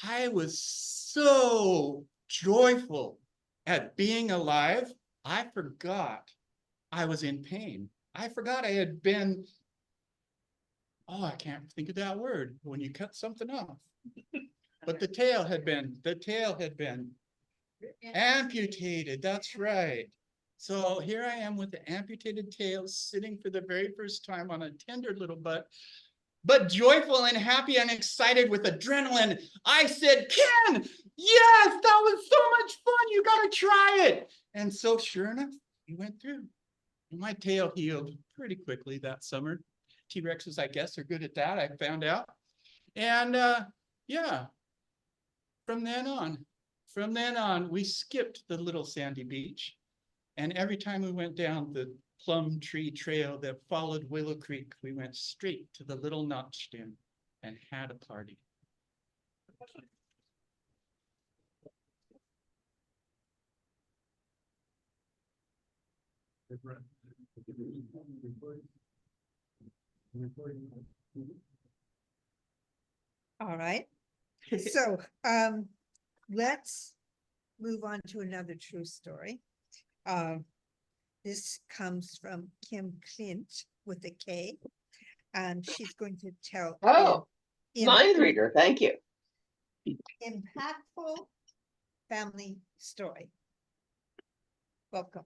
I was so joyful at being alive, I forgot I was in pain. I forgot I had been, I can't think of that word, when you cut something off. But the tail had been amputated, that's right. So here I am with the amputated tail, sitting for the very first time on a tender little butt, but joyful and happy and excited with adrenaline. I said, Ken, yes, that was so much fun. You got to try it. And so sure enough, he went through. And my tail healed pretty quickly that summer. T-Rexes, I guess, are good at that, I found out. And yeah, from then on, we skipped the little sandy beach. And every time we went down the plum tree trail that followed Willow Creek, we went straight to the little notch dam and had a party. All right. So, let's move on to another true story. This comes from Kim Clint with a K, and she's going to tell. Oh, an mind reader, thank you. impactful family story. Welcome.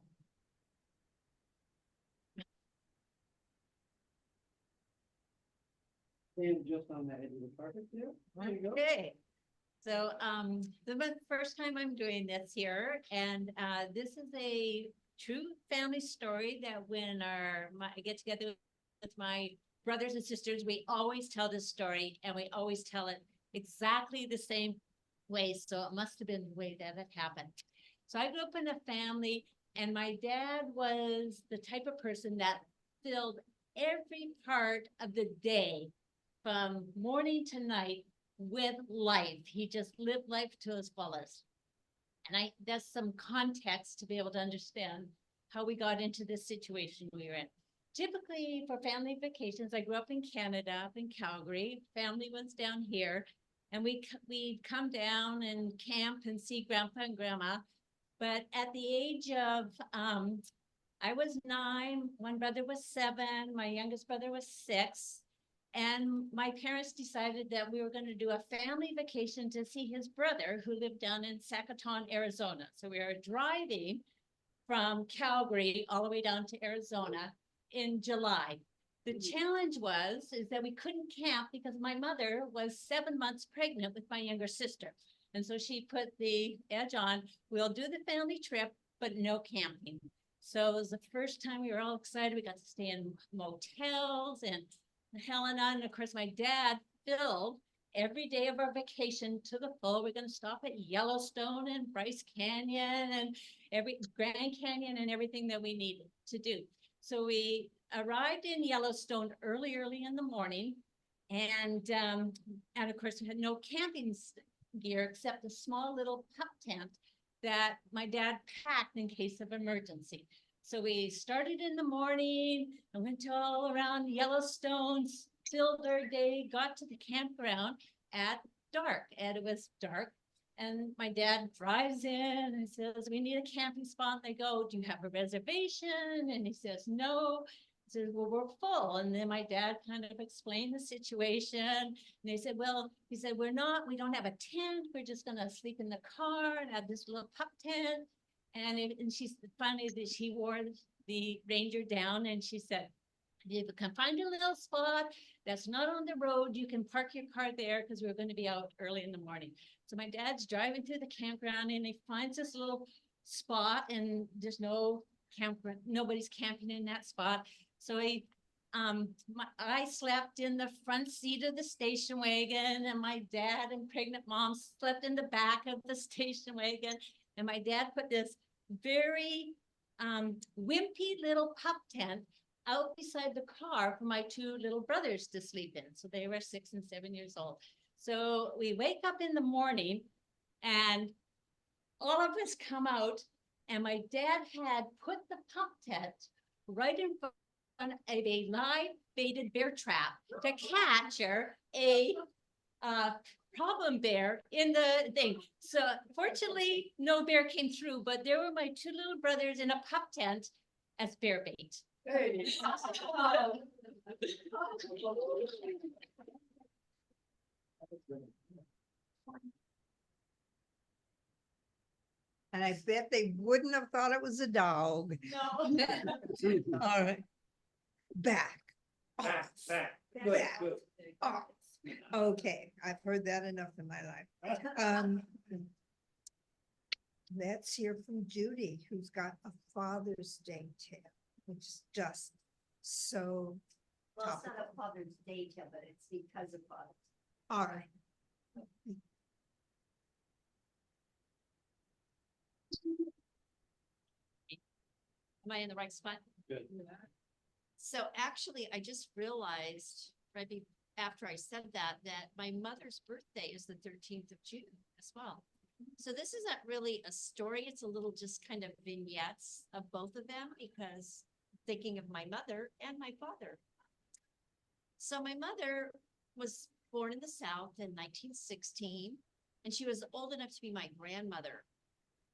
And just on the edge of the carpet there. There you go. Okay, so, this is the first time I'm doing this here, and, this is a true family story that when I get together with my brothers and sisters, we always tell this story, and we always tell it exactly the same way, so it must have been the way that it happened. So I grew up in a family, and my dad was the type of person that filled every part of the day from morning to night with life. He just lived life to its fullest. And that's some context to be able to understand how we got into this situation we were in. Typically for family vacations, I grew up in Canada, up in Calgary. Family was down here, and we'd come down and camp and see grandpa and grandma. But at the age of, I was 9, one brother was 7, my youngest brother was 6. And my parents decided that we were going to do a family vacation to see his brother who lived down in Sacaton, Arizona. So we were driving from Calgary all the way down to Arizona in July. The challenge is that we couldn't camp because my mother was 7 months pregnant with my younger sister. And so she put the edge on, we'll do the family trip, but no camping. So it was the first time we were all excited. We got to stay in motels and Helena, and of course, my dad filled every day of our vacation to the full. We're going to stop at Yellowstone and Bryce Canyon and every Grand Canyon and everything that we needed to do. So we arrived in Yellowstone early in the morning, and of course, we had no camping gear except a small little pup tent that my dad packed in case of emergency. So we started in the morning and went all around Yellowstone, filled our day, got to the campground at dark, and it was dark. And my dad drives in and says, we need a camping spot. And they go, do you have a reservation? And he says, no. He says, well, we're full. And then my dad kind of explained the situation. And they said, well, he said, we don't have a tent. We're just going to sleep in the car and have this little pup tent. And she's finally that she wore the ranger down, and she said, if you can find a little spot that's not on the road, you can park your car there because we're going to be out early in the morning. So my dad's driving through the campground, and he finds this little spot, and there's no campground, nobody's camping in that spot. So I slept in the front seat of the station wagon, and my dad and pregnant mom slept in the back of the station wagon. And my dad put this very wimpy little pup tent out beside the car for my 2 little brothers to sleep in. So they were 6 and 7 years old. So we wake up in the morning, and all of us come out, and my dad had put the pup tent right in front of a live baited bear trap to capture a problem bear in the thing. So fortunately, no bear came through, but there were my 2 little brothers in a pup tent as bear bait. Hey. And I bet they wouldn't have thought it was a dog. No. All right. Back. Back. Good, good. Off. Okay, I've heard that enough in my life. Let's hear from Judy, who's got a Father's Day tale, which is just so. Well, it's not a Father's Day tale, but it's because of Father's. All right. Am I in the right spot? Good. So actually, I just realized after I said that my mother's birthday is the 13th of June as well. So this isn't really a story. It's a little just kind of vignettes of both of them because thinking of my mother and my father. So my mother was born in the South in 1916, and she was old enough to be my grandmother.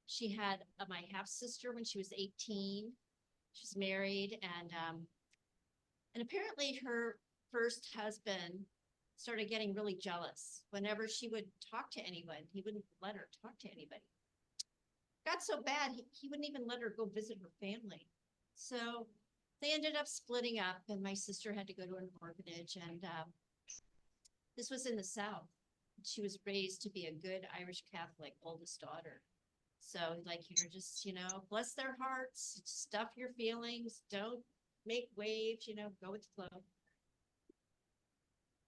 She had my half sister when she was 18. She's married, and apparently her first husband started getting really jealous. Whenever she would talk to anyone, he wouldn't let her talk to anybody. Got so bad, he wouldn't even let her go visit her family. So they ended up splitting up, and my sister had to go to an orphanage, and this was in the South. She was raised to be a good Irish Catholic oldest daughter. So like, you're just, bless their hearts, stuff your feelings, don't make waves, go with the flow.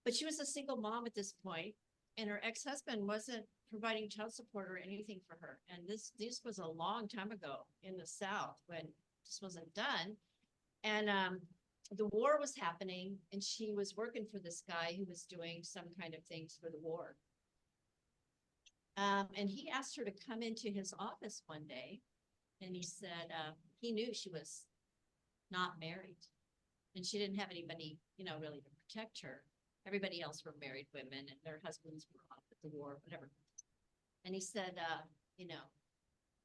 But she was a single mom at this point, and her ex-husband wasn't providing child support or anything for her. And this was a long time ago in the South when this wasn't done. And the war was happening, and she was working for this guy who was doing some kind of things for the war. And he asked her to come into his office one day, and he said he knew she was not married, and she didn't have anybody, really to protect her. Everybody else were married women, and their husbands were off at the war, whatever. And he said,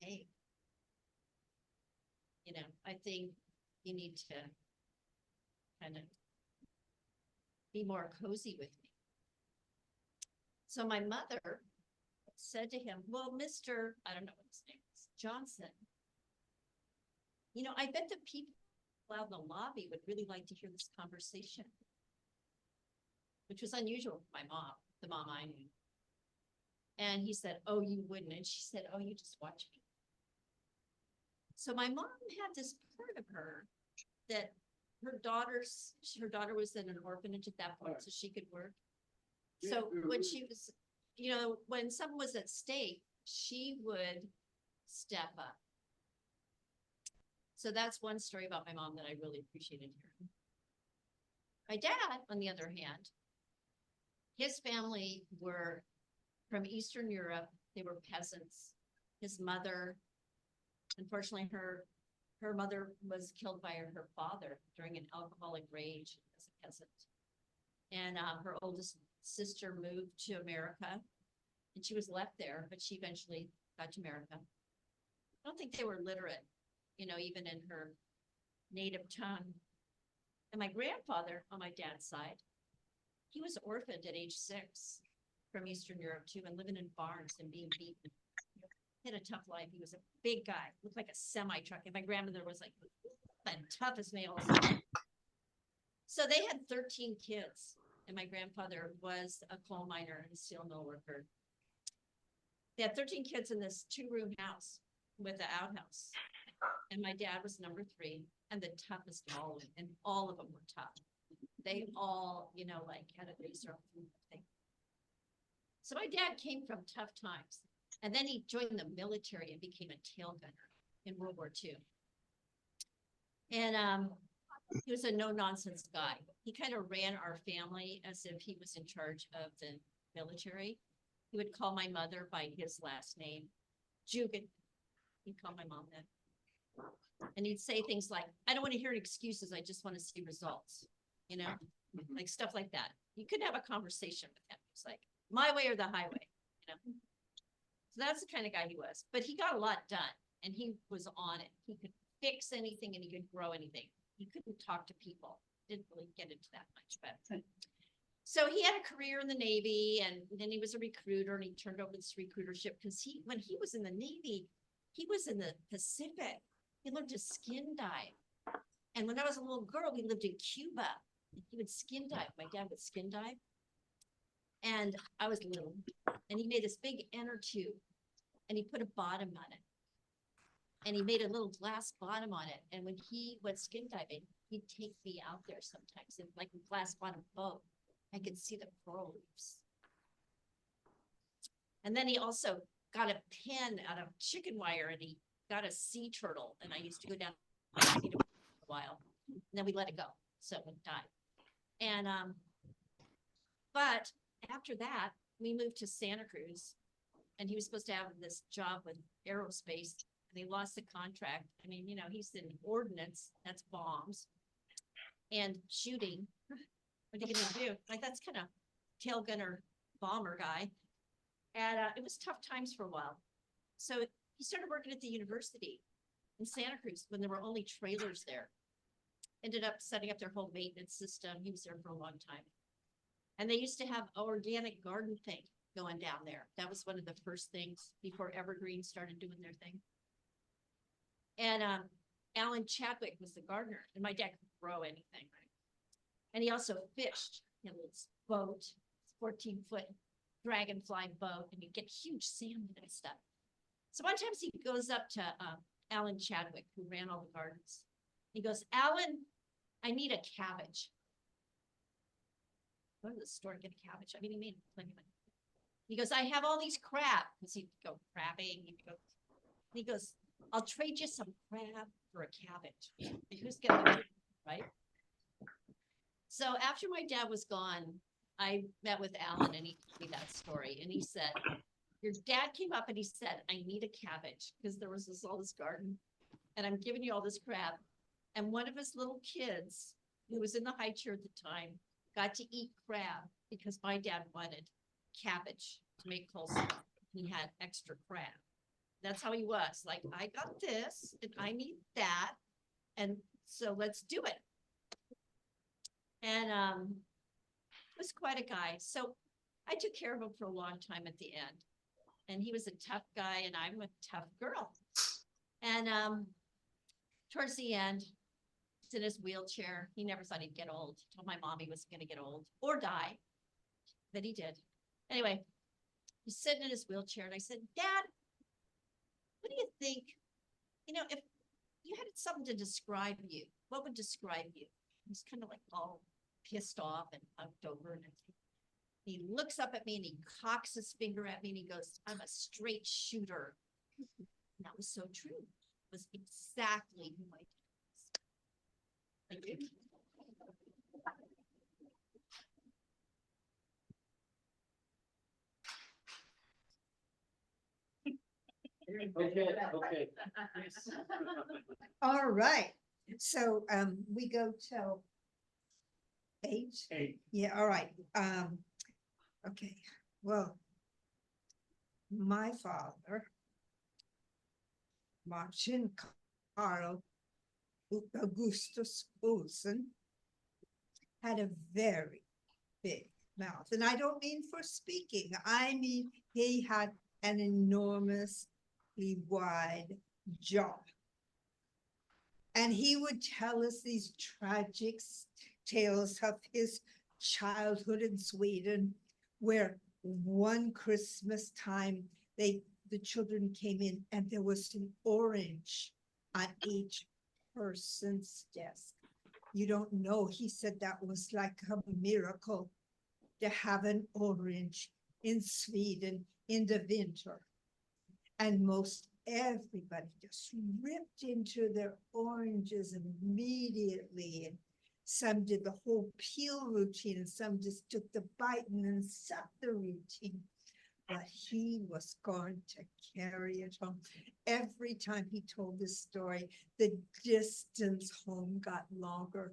hey, I think you need to kind of be more cozy with me. So my mother said to him, well, Mr. I don't know what his name is, Johnson, I bet the people out in the lobby would really like to hear this conversation, which was unusual for my mom, the mom I knew. And he said, oh, you wouldn't. And she said, oh, you just watch me. So my mom had this part of her that her daughter was in an orphanage at that point, so she could work. So when she was, when something was at stake, she would step up. So that's one story about my mom that I really appreciated hearing. My dad, on the other hand, his family were from Eastern Europe. They were peasants. His mother, unfortunately, her mother was killed by her father during an alcoholic rage as a peasant. And her oldest sister moved to America, and she was left there, but she eventually got to America. I don't think they were literate, even in her native tongue. And my grandfather on my dad's side, he was orphaned at age 6 from Eastern Europe too, and living in barns and being beaten. He had a tough life. He was a big guy, looked like a semi-truck. And my grandmother was like the toughest nails. So they had 13 kids. And my grandfather was a coal miner and steel mill worker. They had 13 kids in this 2-room house with an outhouse. And my dad was number 3 and the toughest of all of them. And all of them were tough. They all, had a razor thing. So my dad came from tough times. And then he joined the military and became a tail gunner in World War II. And he was a no-nonsense guy. He kind of ran our family as if he was in charge of the military. He would call my mother by his last name, Jugan. He'd call my mom that. And he'd say things like, I don't want to hear excuses. I just want to see results, like stuff like that. You couldn't have a conversation with him. It's like, my way or the highway, So that's the kind of guy he was. But he got a lot done, and he was on it. He could fix anything, and he could grow anything. He couldn't talk to people. Didn't really get into that much, but so he had a career in the Navy, and then he was a recruiter, and he turned over this recruitership because when he was in the Navy, he was in the Pacific. He learned to skin dive. And when I was a little girl, we lived in Cuba. He would skin dive. My dad would skin dive. And I was little, and he made this big inner tube, and he put a bottom on it. And he made a little glass bottom on it. And when he went skin diving, he'd take me out there sometimes in like a glass bottom boat. I could see the coral reefs. And then he also got a pin out of chicken wire, and he got a sea turtle. And I used to go down for a while, and then we let it go, so it would die. And but after that, we moved to Santa Cruz, and he was supposed to have this job with aerospace and they lost the contract. I mean, you know, he's in ordnance, that's bombs. And shooting, what are you gonna do? Like, that's kind of tail gunner bomber guy. And it was tough times for a while. So he started working at the university in Santa Cruz when there were only trailers there. Ended up setting up their whole maintenance system. He was there for a long time. And they used to have an organic garden thing going down there. That was one of the first things before Evergreen started doing their thing. And Alan Chadwick was the gardener, and my dad could grow anything, right? And he also fished. He had this boat, 14-foot dragonfly boat, and he'd get huge salmon and stuff. So one time he goes up to Alan Chadwick, who ran all the gardens. He goes, Alan, I need a cabbage. Go to the store and get a cabbage. I mean, he made plenty of money. He goes, I have all these crab, because he'd go crabbing. He goes, I'll trade you some crab for a cabbage. And who's gonna do it, right? So after my dad was gone, I met with Alan and he told me that story. And he said, your dad came up and he said, I need a cabbage because there was all this garden and I'm giving you all this crab. And one of his little kids who was in the high chair at the time got to eat crab because my dad wanted cabbage to make coleslaw. He had extra crab. That's how he was. Like, I got this and I need that. And so let's do it. And was quite a guy. So I took care of him for a long time at the end. And he was a tough guy and I'm a tough girl. And towards the end, he's in his wheelchair. He never thought he'd get old. He told my mom he was gonna get old or die, but he did. Anyway, he's sitting in his wheelchair and I said, Dad, what do you think? You know, if you had something to describe you, what would describe you? He's kind of like all pissed off and hunked over. And he looks up at me and he cocks his finger at me and he goes, I'm a straight shooter. And that was so true. It was exactly who my dad was. Thank you. Okay. All right, so we go till 8. 8. Yeah, all right, okay, well, my father, Martin Carl Augustus Olsen, had a very big mouth, and I don't mean for speaking, I mean he had an enormously wide jaw. And he would tell us these tragic tales of his childhood in Sweden, where one Christmas time, the children came in and there was an orange on each person's desk. You don't know, he said that was like a miracle to have an orange in Sweden in the winter. And most everybody just ripped into their oranges immediately. And some did the whole peel routine and some just took the bite and then sucked the routine. But he was going to carry it home. Every time he told this story, the distance home got longer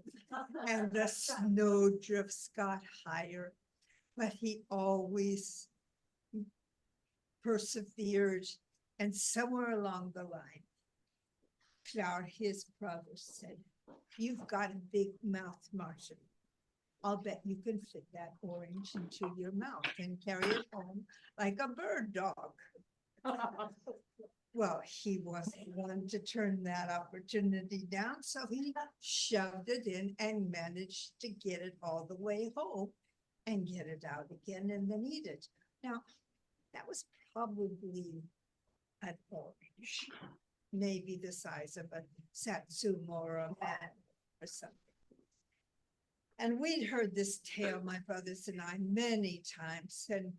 and the snow drifts got higher. But he always persevered. And somewhere along the line, Clara, his brother, said, you've got a big mouth, Martin. I'll bet you can fit that orange into your mouth and carry it home like a bird dog. Well, he wasn't one to turn that opportunity down, so he shoved it in and managed to get it all the way home and get it out again and then eat it. Now, that was probably an orange, maybe the size of a satsuma or a man or something. And we'd heard this tale, my brothers and I, many times. And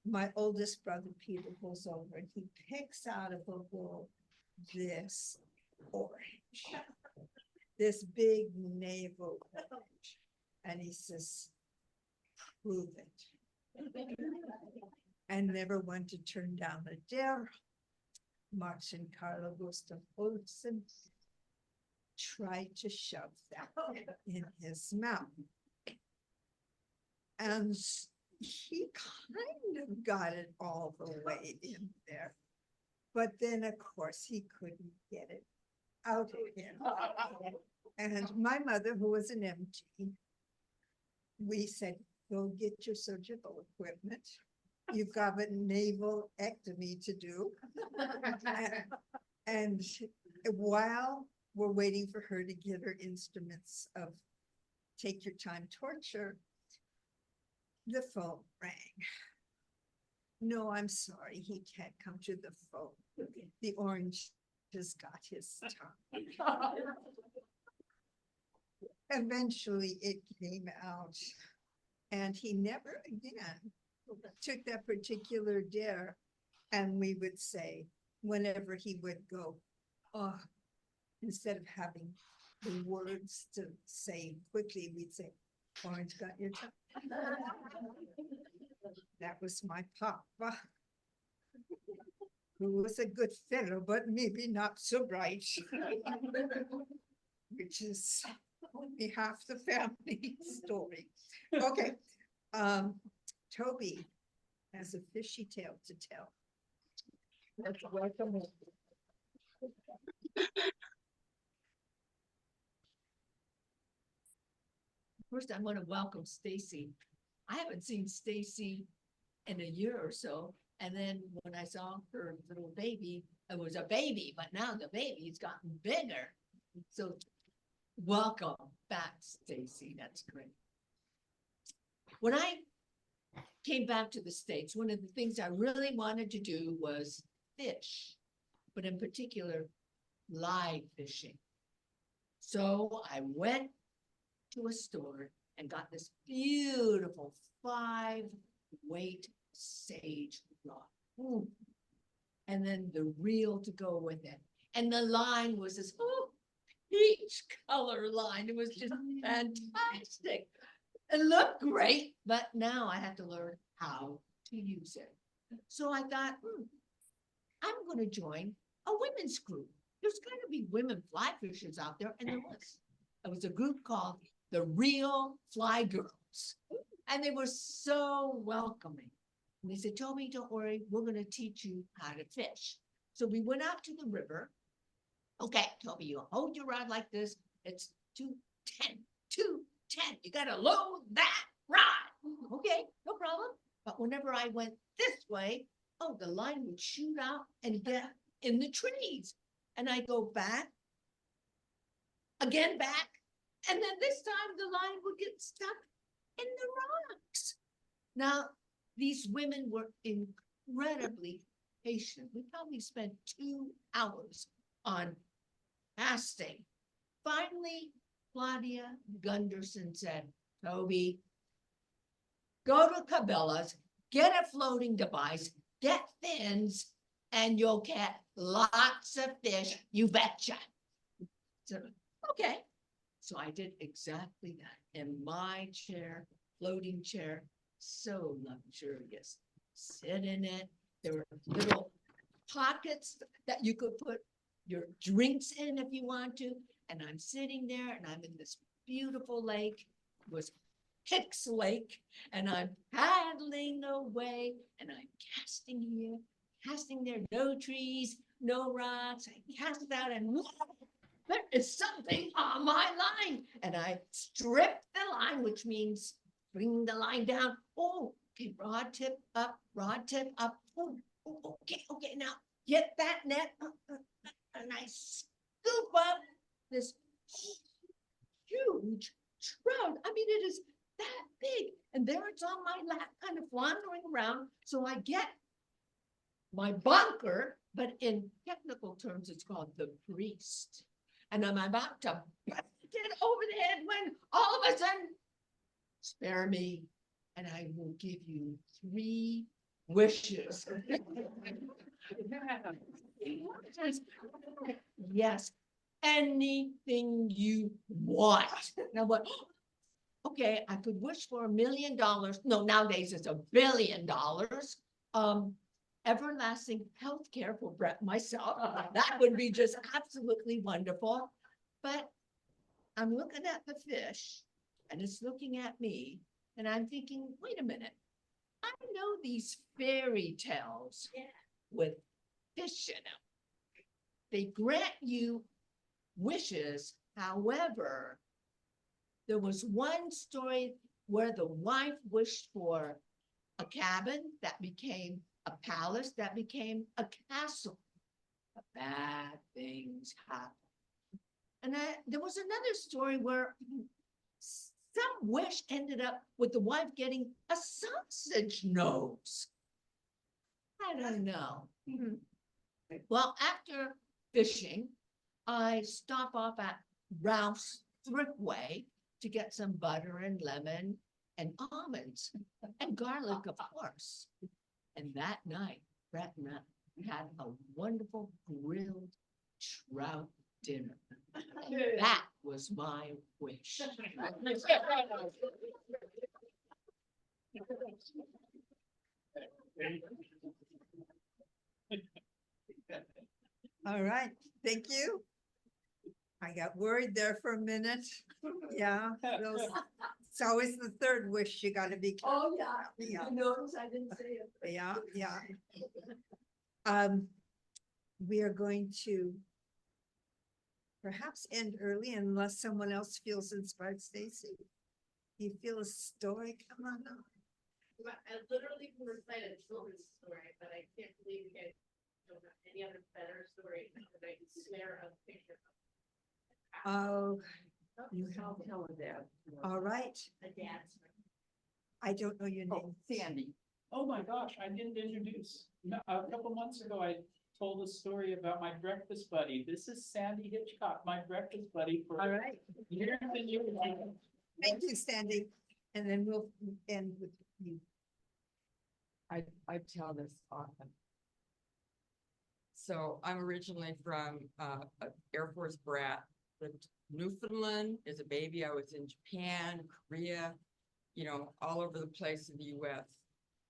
my oldest brother, Peter, goes over and he picks out of a bowl this orange, this big navel orange. And he says, prove it. And never one to turn down a dare. Martin Carlo Gustav Olsen tried to shove that in his mouth. And he kind of got it all the way in there. But then, of course, he couldn't get it out of him. And my mother, who was an MT, we said, go get your surgical equipment. You've got a naval ectomy to do. And while we're waiting for her to get her instruments of take your time torture, the phone rang. No, I'm sorry, he can't come to the phone. The orange has got his tongue. Eventually it came out, and he never again took that particular dare. And we would say, whenever he would go, oh, instead of having the words to say quickly, we'd say, orange got your tongue. That was my papa, who was a good fellow, but maybe not so bright. Which is only half the family story. Okay, Toby has a fishy tale to tell. Let's welcome him. First, I want to welcome Stacy. I haven't seen Stacy in a year or so. And then when I saw her little baby, it was a baby, but now the baby's gotten bigger. So welcome back, Stacy. That's great. When I came back to the States, one of the things I really wanted to do was fish, but in particular, live fishing. So I went to a store and got this beautiful 5-weight sage rod. Ooh. And then the reel to go with it. And the line was this peach color line. It was just fantastic. It looked great, but now I had to learn how to use it. So I thought, I'm going to join a women's group. There's got to be women fly fishers out there, and there was. It was a group called the Real Fly Girls, and they were so welcoming. And they said, Toby, don't worry, we're going to teach you how to fish. So we went out to the river. Okay, Toby, you hold your rod like this. It's 210, 210. You got to load that rod. Okay, no problem. But whenever I went this way, the line would shoot out and get in the trees. And I go back, again back, and then this time the line would get stuck in the rocks. Now, these women were incredibly patient. We probably spent 2 hours on casting. Finally, Claudia Gunderson said, Toby, go to Cabela's, get a floating device, get fins, and you'll get lots of fish, you betcha. So, okay. So I did exactly that in my chair, floating chair, so luxurious. Sit in it. There were little pockets that you could put your drinks in if you want to. And I'm sitting there and I'm in this beautiful lake. It was Hicks Lake, and I'm paddling away and I'm casting here, casting there, no trees, no rocks. I cast it out and whoa, there is something on my line. And I strip the line, which means bring the line down. Oh, okay, rod tip up, rod tip up. Oh, okay, now get that net. And I scoop up this huge trout. I mean, it is that big. And there it's on my lap, kind of floundering around. So I get my bunker, but in technical terms, it's called the priest. And I'm about to bust it over the head when all of a sudden, spare me, and I will give you 3 wishes. Yes, anything you want. Now what? Okay, I could wish for $1 million. No, nowadays it's $1 billion. everlasting health care for Brett myself. That would be just absolutely wonderful. But I'm looking at the fish and it's looking at me and I'm thinking, wait a minute. I know these fairy tales with fish in them. They grant you wishes. However, there was one story where the wife wished for a cabin that became a palace, that became a castle. But bad things happened. And there was another story where some wish ended up with the wife getting a sausage nose. I don't know. Well, after fishing, I stop off at Ralph's Thriftway to get some butter and lemon and almonds and garlic, of course. And that night, Brett and I had a wonderful grilled trout dinner. And that was my wish. All right, thank you. I got worried there for a minute. Yeah, it's always the third wish you gotta be. Oh, yeah. Yeah. You notice I didn't say it. Yeah, yeah. We are going to perhaps end early unless someone else feels inspired. Stacy, you feel a story? Come on up. I literally can recite a children's story, but I can't believe you guys don't have any other better story than I swear a picture. Oh, you I'll have, tell her that. all right. The dad's. I don't know your name. Sandy. Oh my gosh, I didn't introduce. No, a couple months ago, I told a story about my breakfast buddy. This is Sandy Hitchcock, my breakfast buddy for All right. years and years. Thank you, Sandy. And then we'll end with you. I tell this often. So I'm originally from Air Force brat, but Newfoundland as a baby. I was in Japan, Korea, you know, all over the place in the US.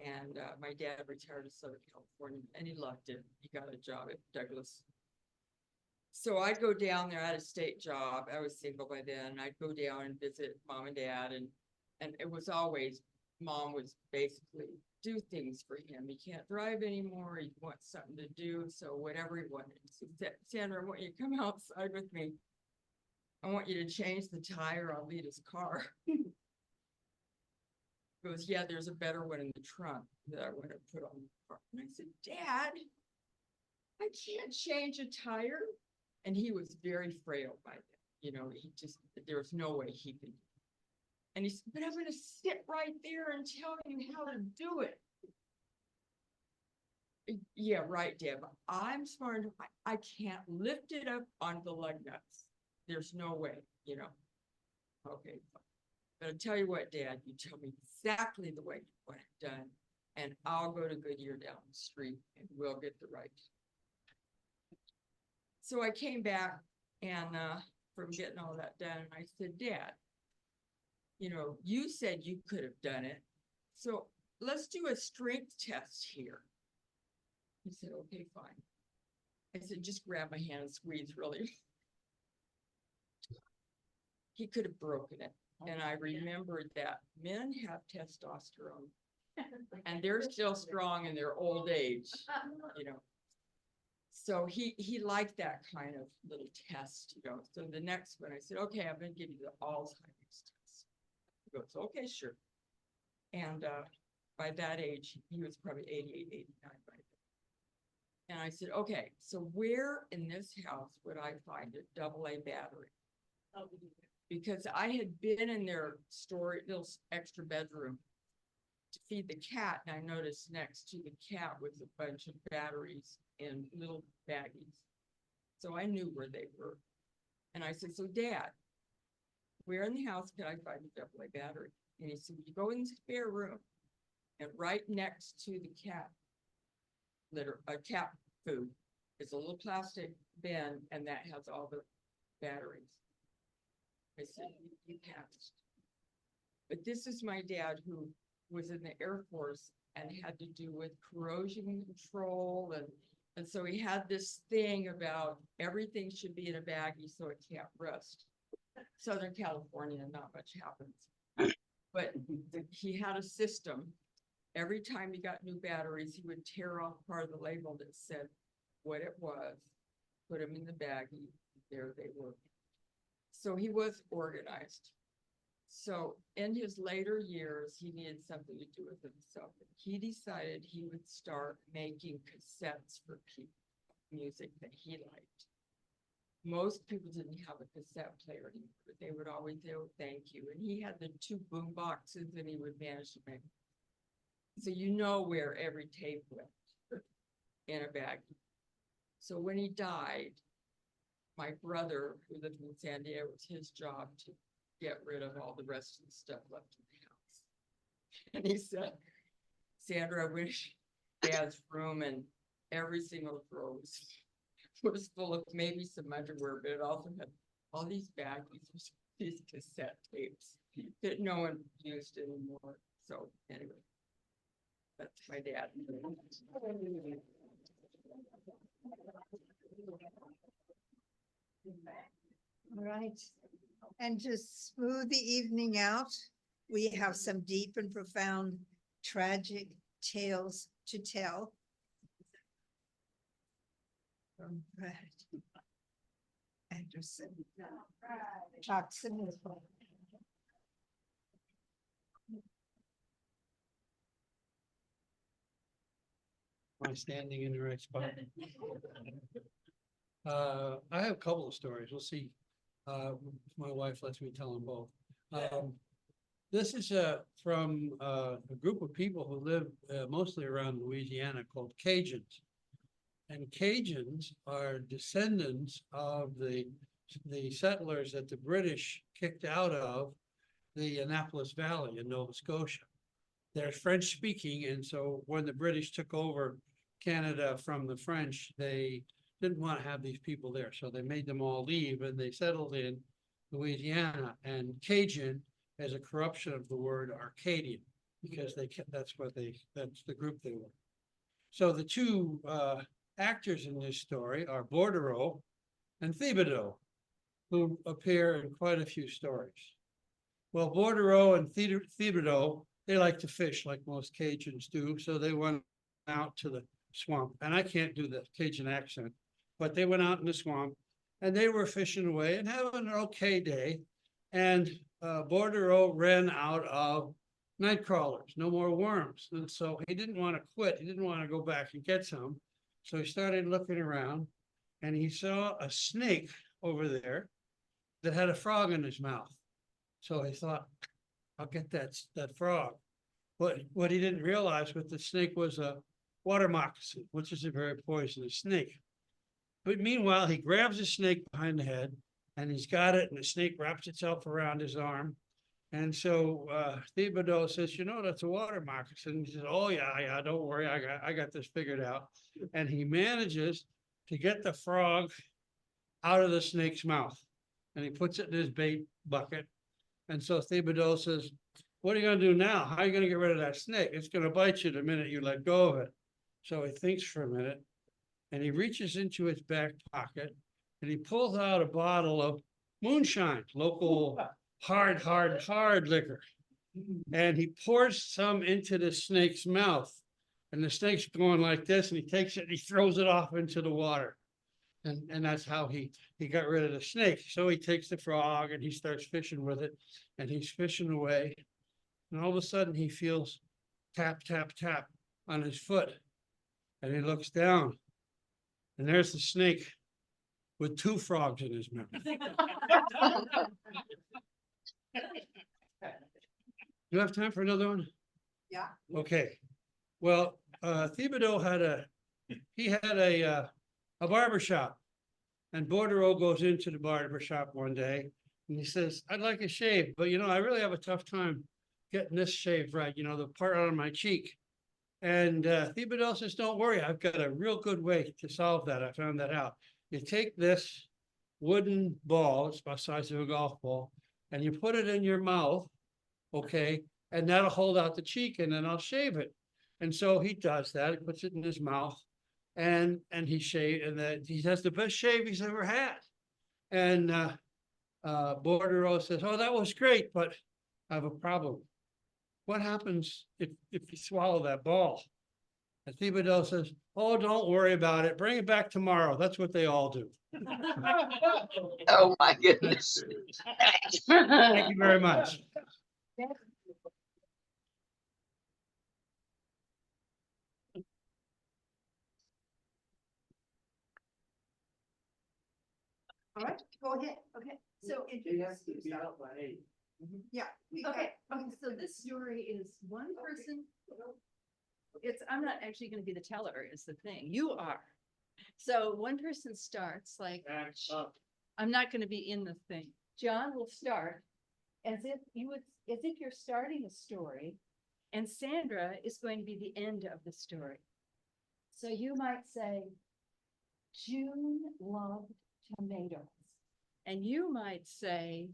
And my dad retired to Southern California and he loved it. He got a job at Douglas. So I'd go down there, I had a state job. I was single by then. I'd go down and visit mom and dad and it was always, mom was basically do things for him. He can't drive anymore. He wants something to do. So whatever he wanted. So, Sandra, I want you to come outside with me. I want you to change the tire on Lita's car. He goes, yeah, there's a better one in the trunk that I want to put on the car. And I said, Dad, I can't change a tire. And he was very frail by then. You know, he just, there was no way he could. And he said, but I'm going to sit right there and tell you how to do it. Yeah, right, Deb. I'm smart. I can't lift it up on the lug nuts. There's no way, you know. Okay, fine. But I'll tell you what, Dad, you tell me exactly the way you want it done, and I'll go to Goodyear down the street and we'll get the right. So I came back and from getting all that done, and I said, Dad, you know, you said you could have done it. So let's do a strength test here. He said, okay, fine. I said, just grab my hand and squeeze really. He could have broken it. And I remembered that men have testosterone and they're still strong in their old age, you know. So he liked that kind of little test, you know. So the next one I said, okay, I'm going to give you the Alzheimer's test. He goes, okay, sure. And by that age, he was probably 88, 89 by then. And I said, okay, so where in this house would I find a AA battery? Because I had been in their little extra bedroom to feed the cat, and I noticed next to the cat was a bunch of batteries in little baggies. So I knew where they were. And I said, so Dad, where in the house can I find a AA battery? And he said, you go in the spare room and right next to the cat litter, cat food is a little plastic bin, and that has all the batteries. I said, you passed. But this is my dad who was in the Air Force and had to do with corrosion control and so he had this thing about everything should be in a baggie so it can't rust. Southern California, not much happens. But he had a system. Every time he got new batteries, he would tear off part of the label that said what it was, put them in the baggie, there they were. So he was organized. So in his later years, he needed something to do with himself. He decided he would start making cassettes for people, music that he liked. Most people didn't have a cassette player anymore, but they would always say, oh, thank you. And he had the 2 boom boxes and he would manage to make. So you know where every tape went in a bag. So when he died, my brother, who lived in San Diego, it was his job to get rid of all the rest of the stuff left in the house. And he said, Sandra, I wish Dad's room and every single drawer was full of maybe some underwear, but it also had all these baggies, these cassette tapes that no one used anymore. So anyway, that's my dad. All right. And to smooth the evening out, we have some deep and profound tragic tales to tell. From Brad Anderson. Jackson. Am I standing in the right spot? I have a couple of stories. We'll see. If my wife lets me tell them both. This is from a group of people who live mostly around Louisiana called Cajuns. And Cajuns are descendants of the settlers that the British kicked out of the Annapolis Valley in Nova Scotia. They're French speaking, and so when the British took over Canada from the French, they didn't want to have these people there. So they made them all leave and they settled in Louisiana. And Cajun is a corruption of the word Arcadian because that's the group they were. So the 2 actors in this story are Bordereau and Thibodeau, who appear in quite a few stories. Well, Bordereau and Thibodeau, they like to fish like most Cajuns do. So they went out to the swamp, and I can't do the Cajun accent, but they went out in the swamp and they were fishing away and having an okay day. And Bordereau ran out of night crawlers, no more worms. And so he didn't want to quit. He didn't want to go back and get some. So he started looking around and he saw a snake over there that had a frog in his mouth. So he thought, I'll get that frog. But what he didn't realize was the snake was a water moccasin, which is a very poisonous snake. But meanwhile, he grabs the snake behind the head and he's got it, and the snake wraps itself around his arm. And so Thibodeau says, you know, that's a water moccasin. He says, oh yeah, don't worry, I got this figured out. And he manages to get the frog out of the snake's mouth. And he puts it in his bait bucket. And so Thibodeau says, what are you gonna do now? How are you gonna get rid of that snake? It's gonna bite you the minute you let go of it. So he thinks for a minute and he reaches into his back pocket and he pulls out a bottle of moonshine, local hard liquor. And he pours some into the snake's mouth. And the snake's going like this, and he takes it and he throws it off into the water. And that's how he got rid of the snake. So he takes the frog and he starts fishing with it, and he's fishing away. And all of a sudden he feels tap, tap, tap on his foot. And he looks down, and there's the snake with 2 frogs in his mouth. You have time for another one? Yeah. Okay. Well, Thibodeau had a barber shop, and Bordereau goes into the barber shop one day and he says, I'd like a shave, but I really have a tough time getting this shaved right, the part on my cheek. And Thibodeau says, don't worry, I've got a real good way to solve that. I found that out. You take this wooden ball, it's about the size of a golf ball, and you put it in your mouth, okay, and that'll hold out the cheek, and then I'll shave it. And so he does that, he puts it in his mouth and he he has the best shave he's ever had. And, Bordereau says, oh, that was great, but I have a problem. What happens if you swallow that ball? And Thibodeau says, oh, don't worry about it. Bring it back tomorrow. That's what they all do. Oh, my goodness. Thank you very much. All right, go ahead. Okay, so introduce yourself. Yeah. Okay, so this story is one person. I'm not actually gonna be the teller is the thing. You are. So one person starts like, I'm not gonna be in the thing. John will start as if you're starting a story. And Sandra is going to be the end of the story. So you might say, June loved tomatoes. And you might say,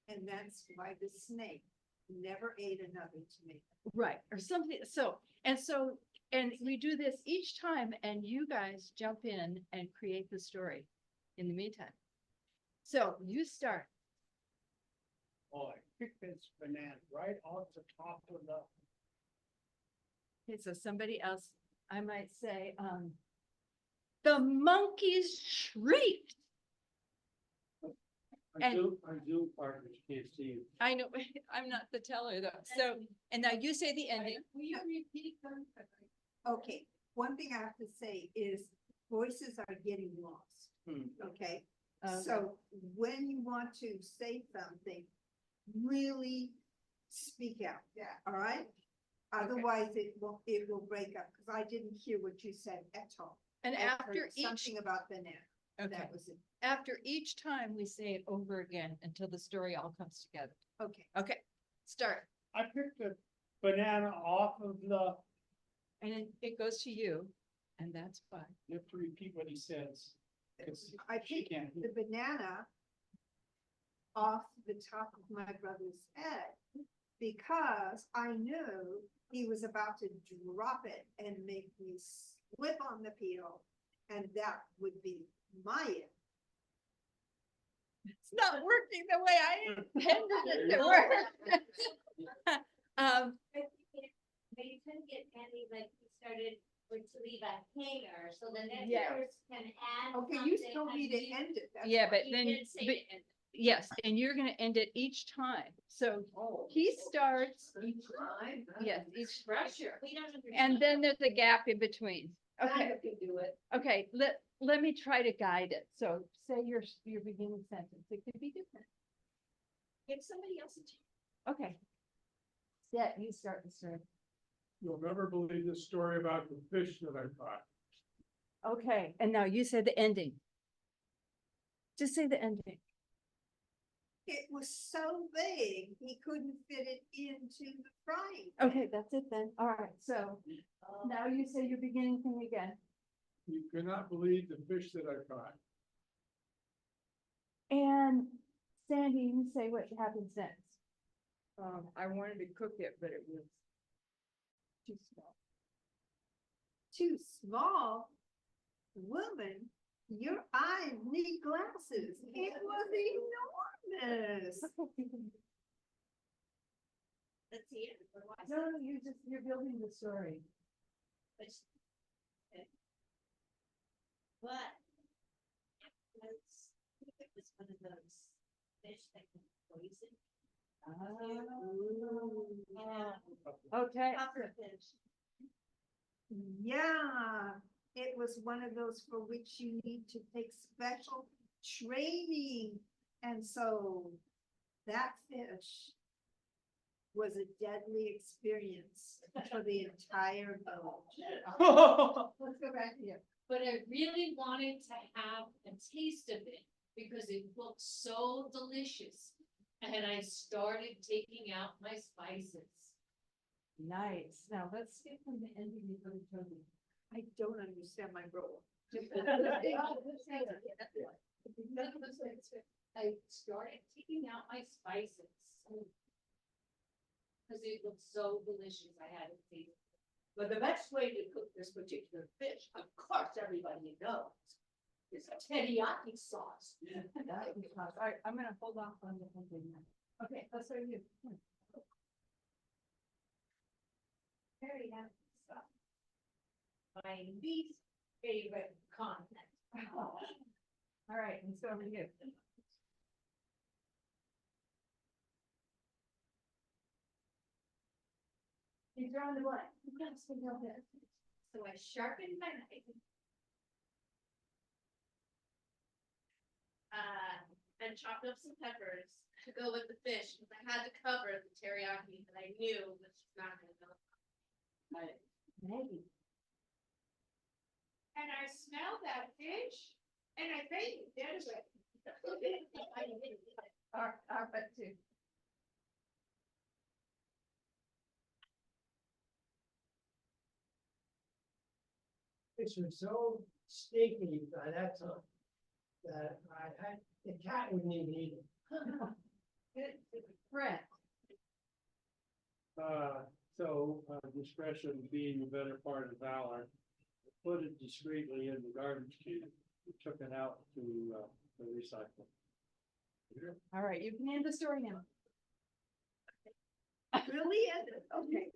And that's why the snake never ate another tomato. right, or something. And we do this each time and you guys jump in and create the story in the meantime. So you start. Oh, I picked this banana right off the top of the. Okay, so somebody else, I might say, the monkeys shrieked. Our Zoom partners can't see you. I know, I'm not the teller though. So, and now you say the ending. Will you repeat them? Okay, one thing I have to say is voices are getting lost. Okay, so when you want to say something, really speak out. Yeah. All right. Otherwise, it will break up because I didn't hear what you said at all. And I heard after each, something about banana. okay, That was it. after each time we say it over again until the story all comes together. Okay. Okay, start. I picked the banana off of the. And then it goes to you, and that's fine. You have to repeat what he says. 'Cause I she picked can't hear. the banana off the top of my brother's head because I knew he was about to drop it and make me slip on the peel, and that would be my end. It's not working the way I intended it to work. But you couldn't get any, like, you started with to leave a hanger, so the next Yeah. person can add. Okay, you something told me and to you- end it. That's Yeah, why. but You then, did say but- to end it. yes, and you're gonna end it each time. So he starts, yes, each, Pressure. We don't understand. and then there's a gap in between. Okay, can do it. okay, let me try to guide it. So say your beginning sentence, it could be different. Give somebody else a chance. Okay. Yeah, you start the story. You'll never believe the story about the fish that I caught. Okay, and now you say the ending. Just say the ending. It was so big, he couldn't fit it into the frying. Okay, that's it then. All right, so now you say your beginning thing again. You cannot believe the fish that I caught. And Sandy, you say what happens next. I wanted to cook it, but it was Too small. Too small. Woman, your eyes need glasses. It was enormous. Let's see it. No, you're building the story. But it was one of those fish that can poison. Okay. Pufferfish. Yeah, it was one of those for which you need to take special training. And so that fish was a deadly experience for the entire village. Let's go back here. But I really wanted to have a taste of it because it looked so delicious. And I started taking out my spices. Nice. Now let's skip from the ending to the Toby. I don't understand my role. I started taking out my spices. Cause it looked so delicious, I had to taste it. But the best way to cook this particular fish, of course, everybody knows, is teriyaki sauce. All right, I'm gonna hold off on the whole thing now. Okay, let's start you. Very happy stuff. My least favorite content. All right, let's go over to you. You're drawing the what? So I sharpened my knife. And chopped up some peppers to go with the fish, because I had to cover the teriyaki that I knew was just not gonna go. Maggie. And I smelled that fish, and I think it did it. But too. Fish was so sticky by that time that the cat wouldn't even eat it. Brett. Discretion being the better part of valor, put it discreetly in the garbage can, took it out to recycle. All right, you can end the story now. Really ended, okay.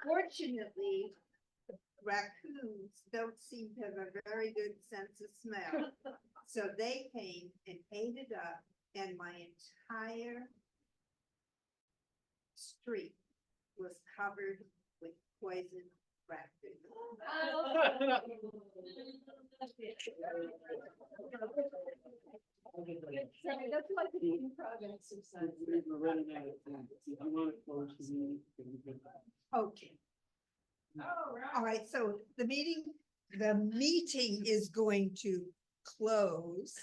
Fortunately, raccoons don't seem to have a very good sense of smell. So they came and ate it up, and my entire street was covered with poisoned raccoons. That's like the improv exercise. We're running out of time. If you want to close the meeting, can you get that? Okay. All right, so the meeting is going to close.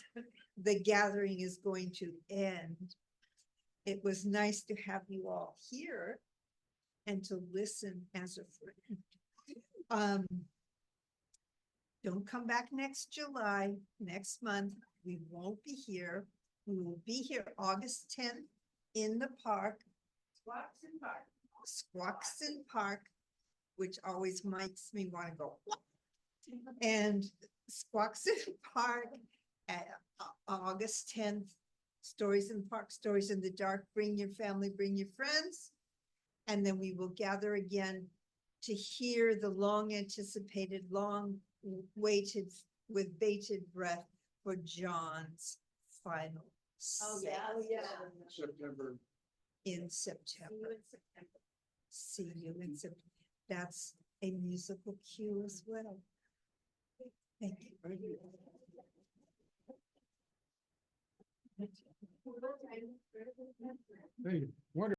The gathering is going to end. It was nice to have you all here and to listen as a friend. Don't come back next July, next month. We won't be here. We will be here August 10th in the park. Squaxin Park, which always makes me want to go. "What?" And Squaxin Park at August 10th. Stories in the Park, Stories in the Dark. Bring your family, bring your friends. And then we will gather again to hear the long anticipated, long waited with bated breath for John's final. say September. In September. See you in September. That's a musical cue as well. Thank you. Hey, what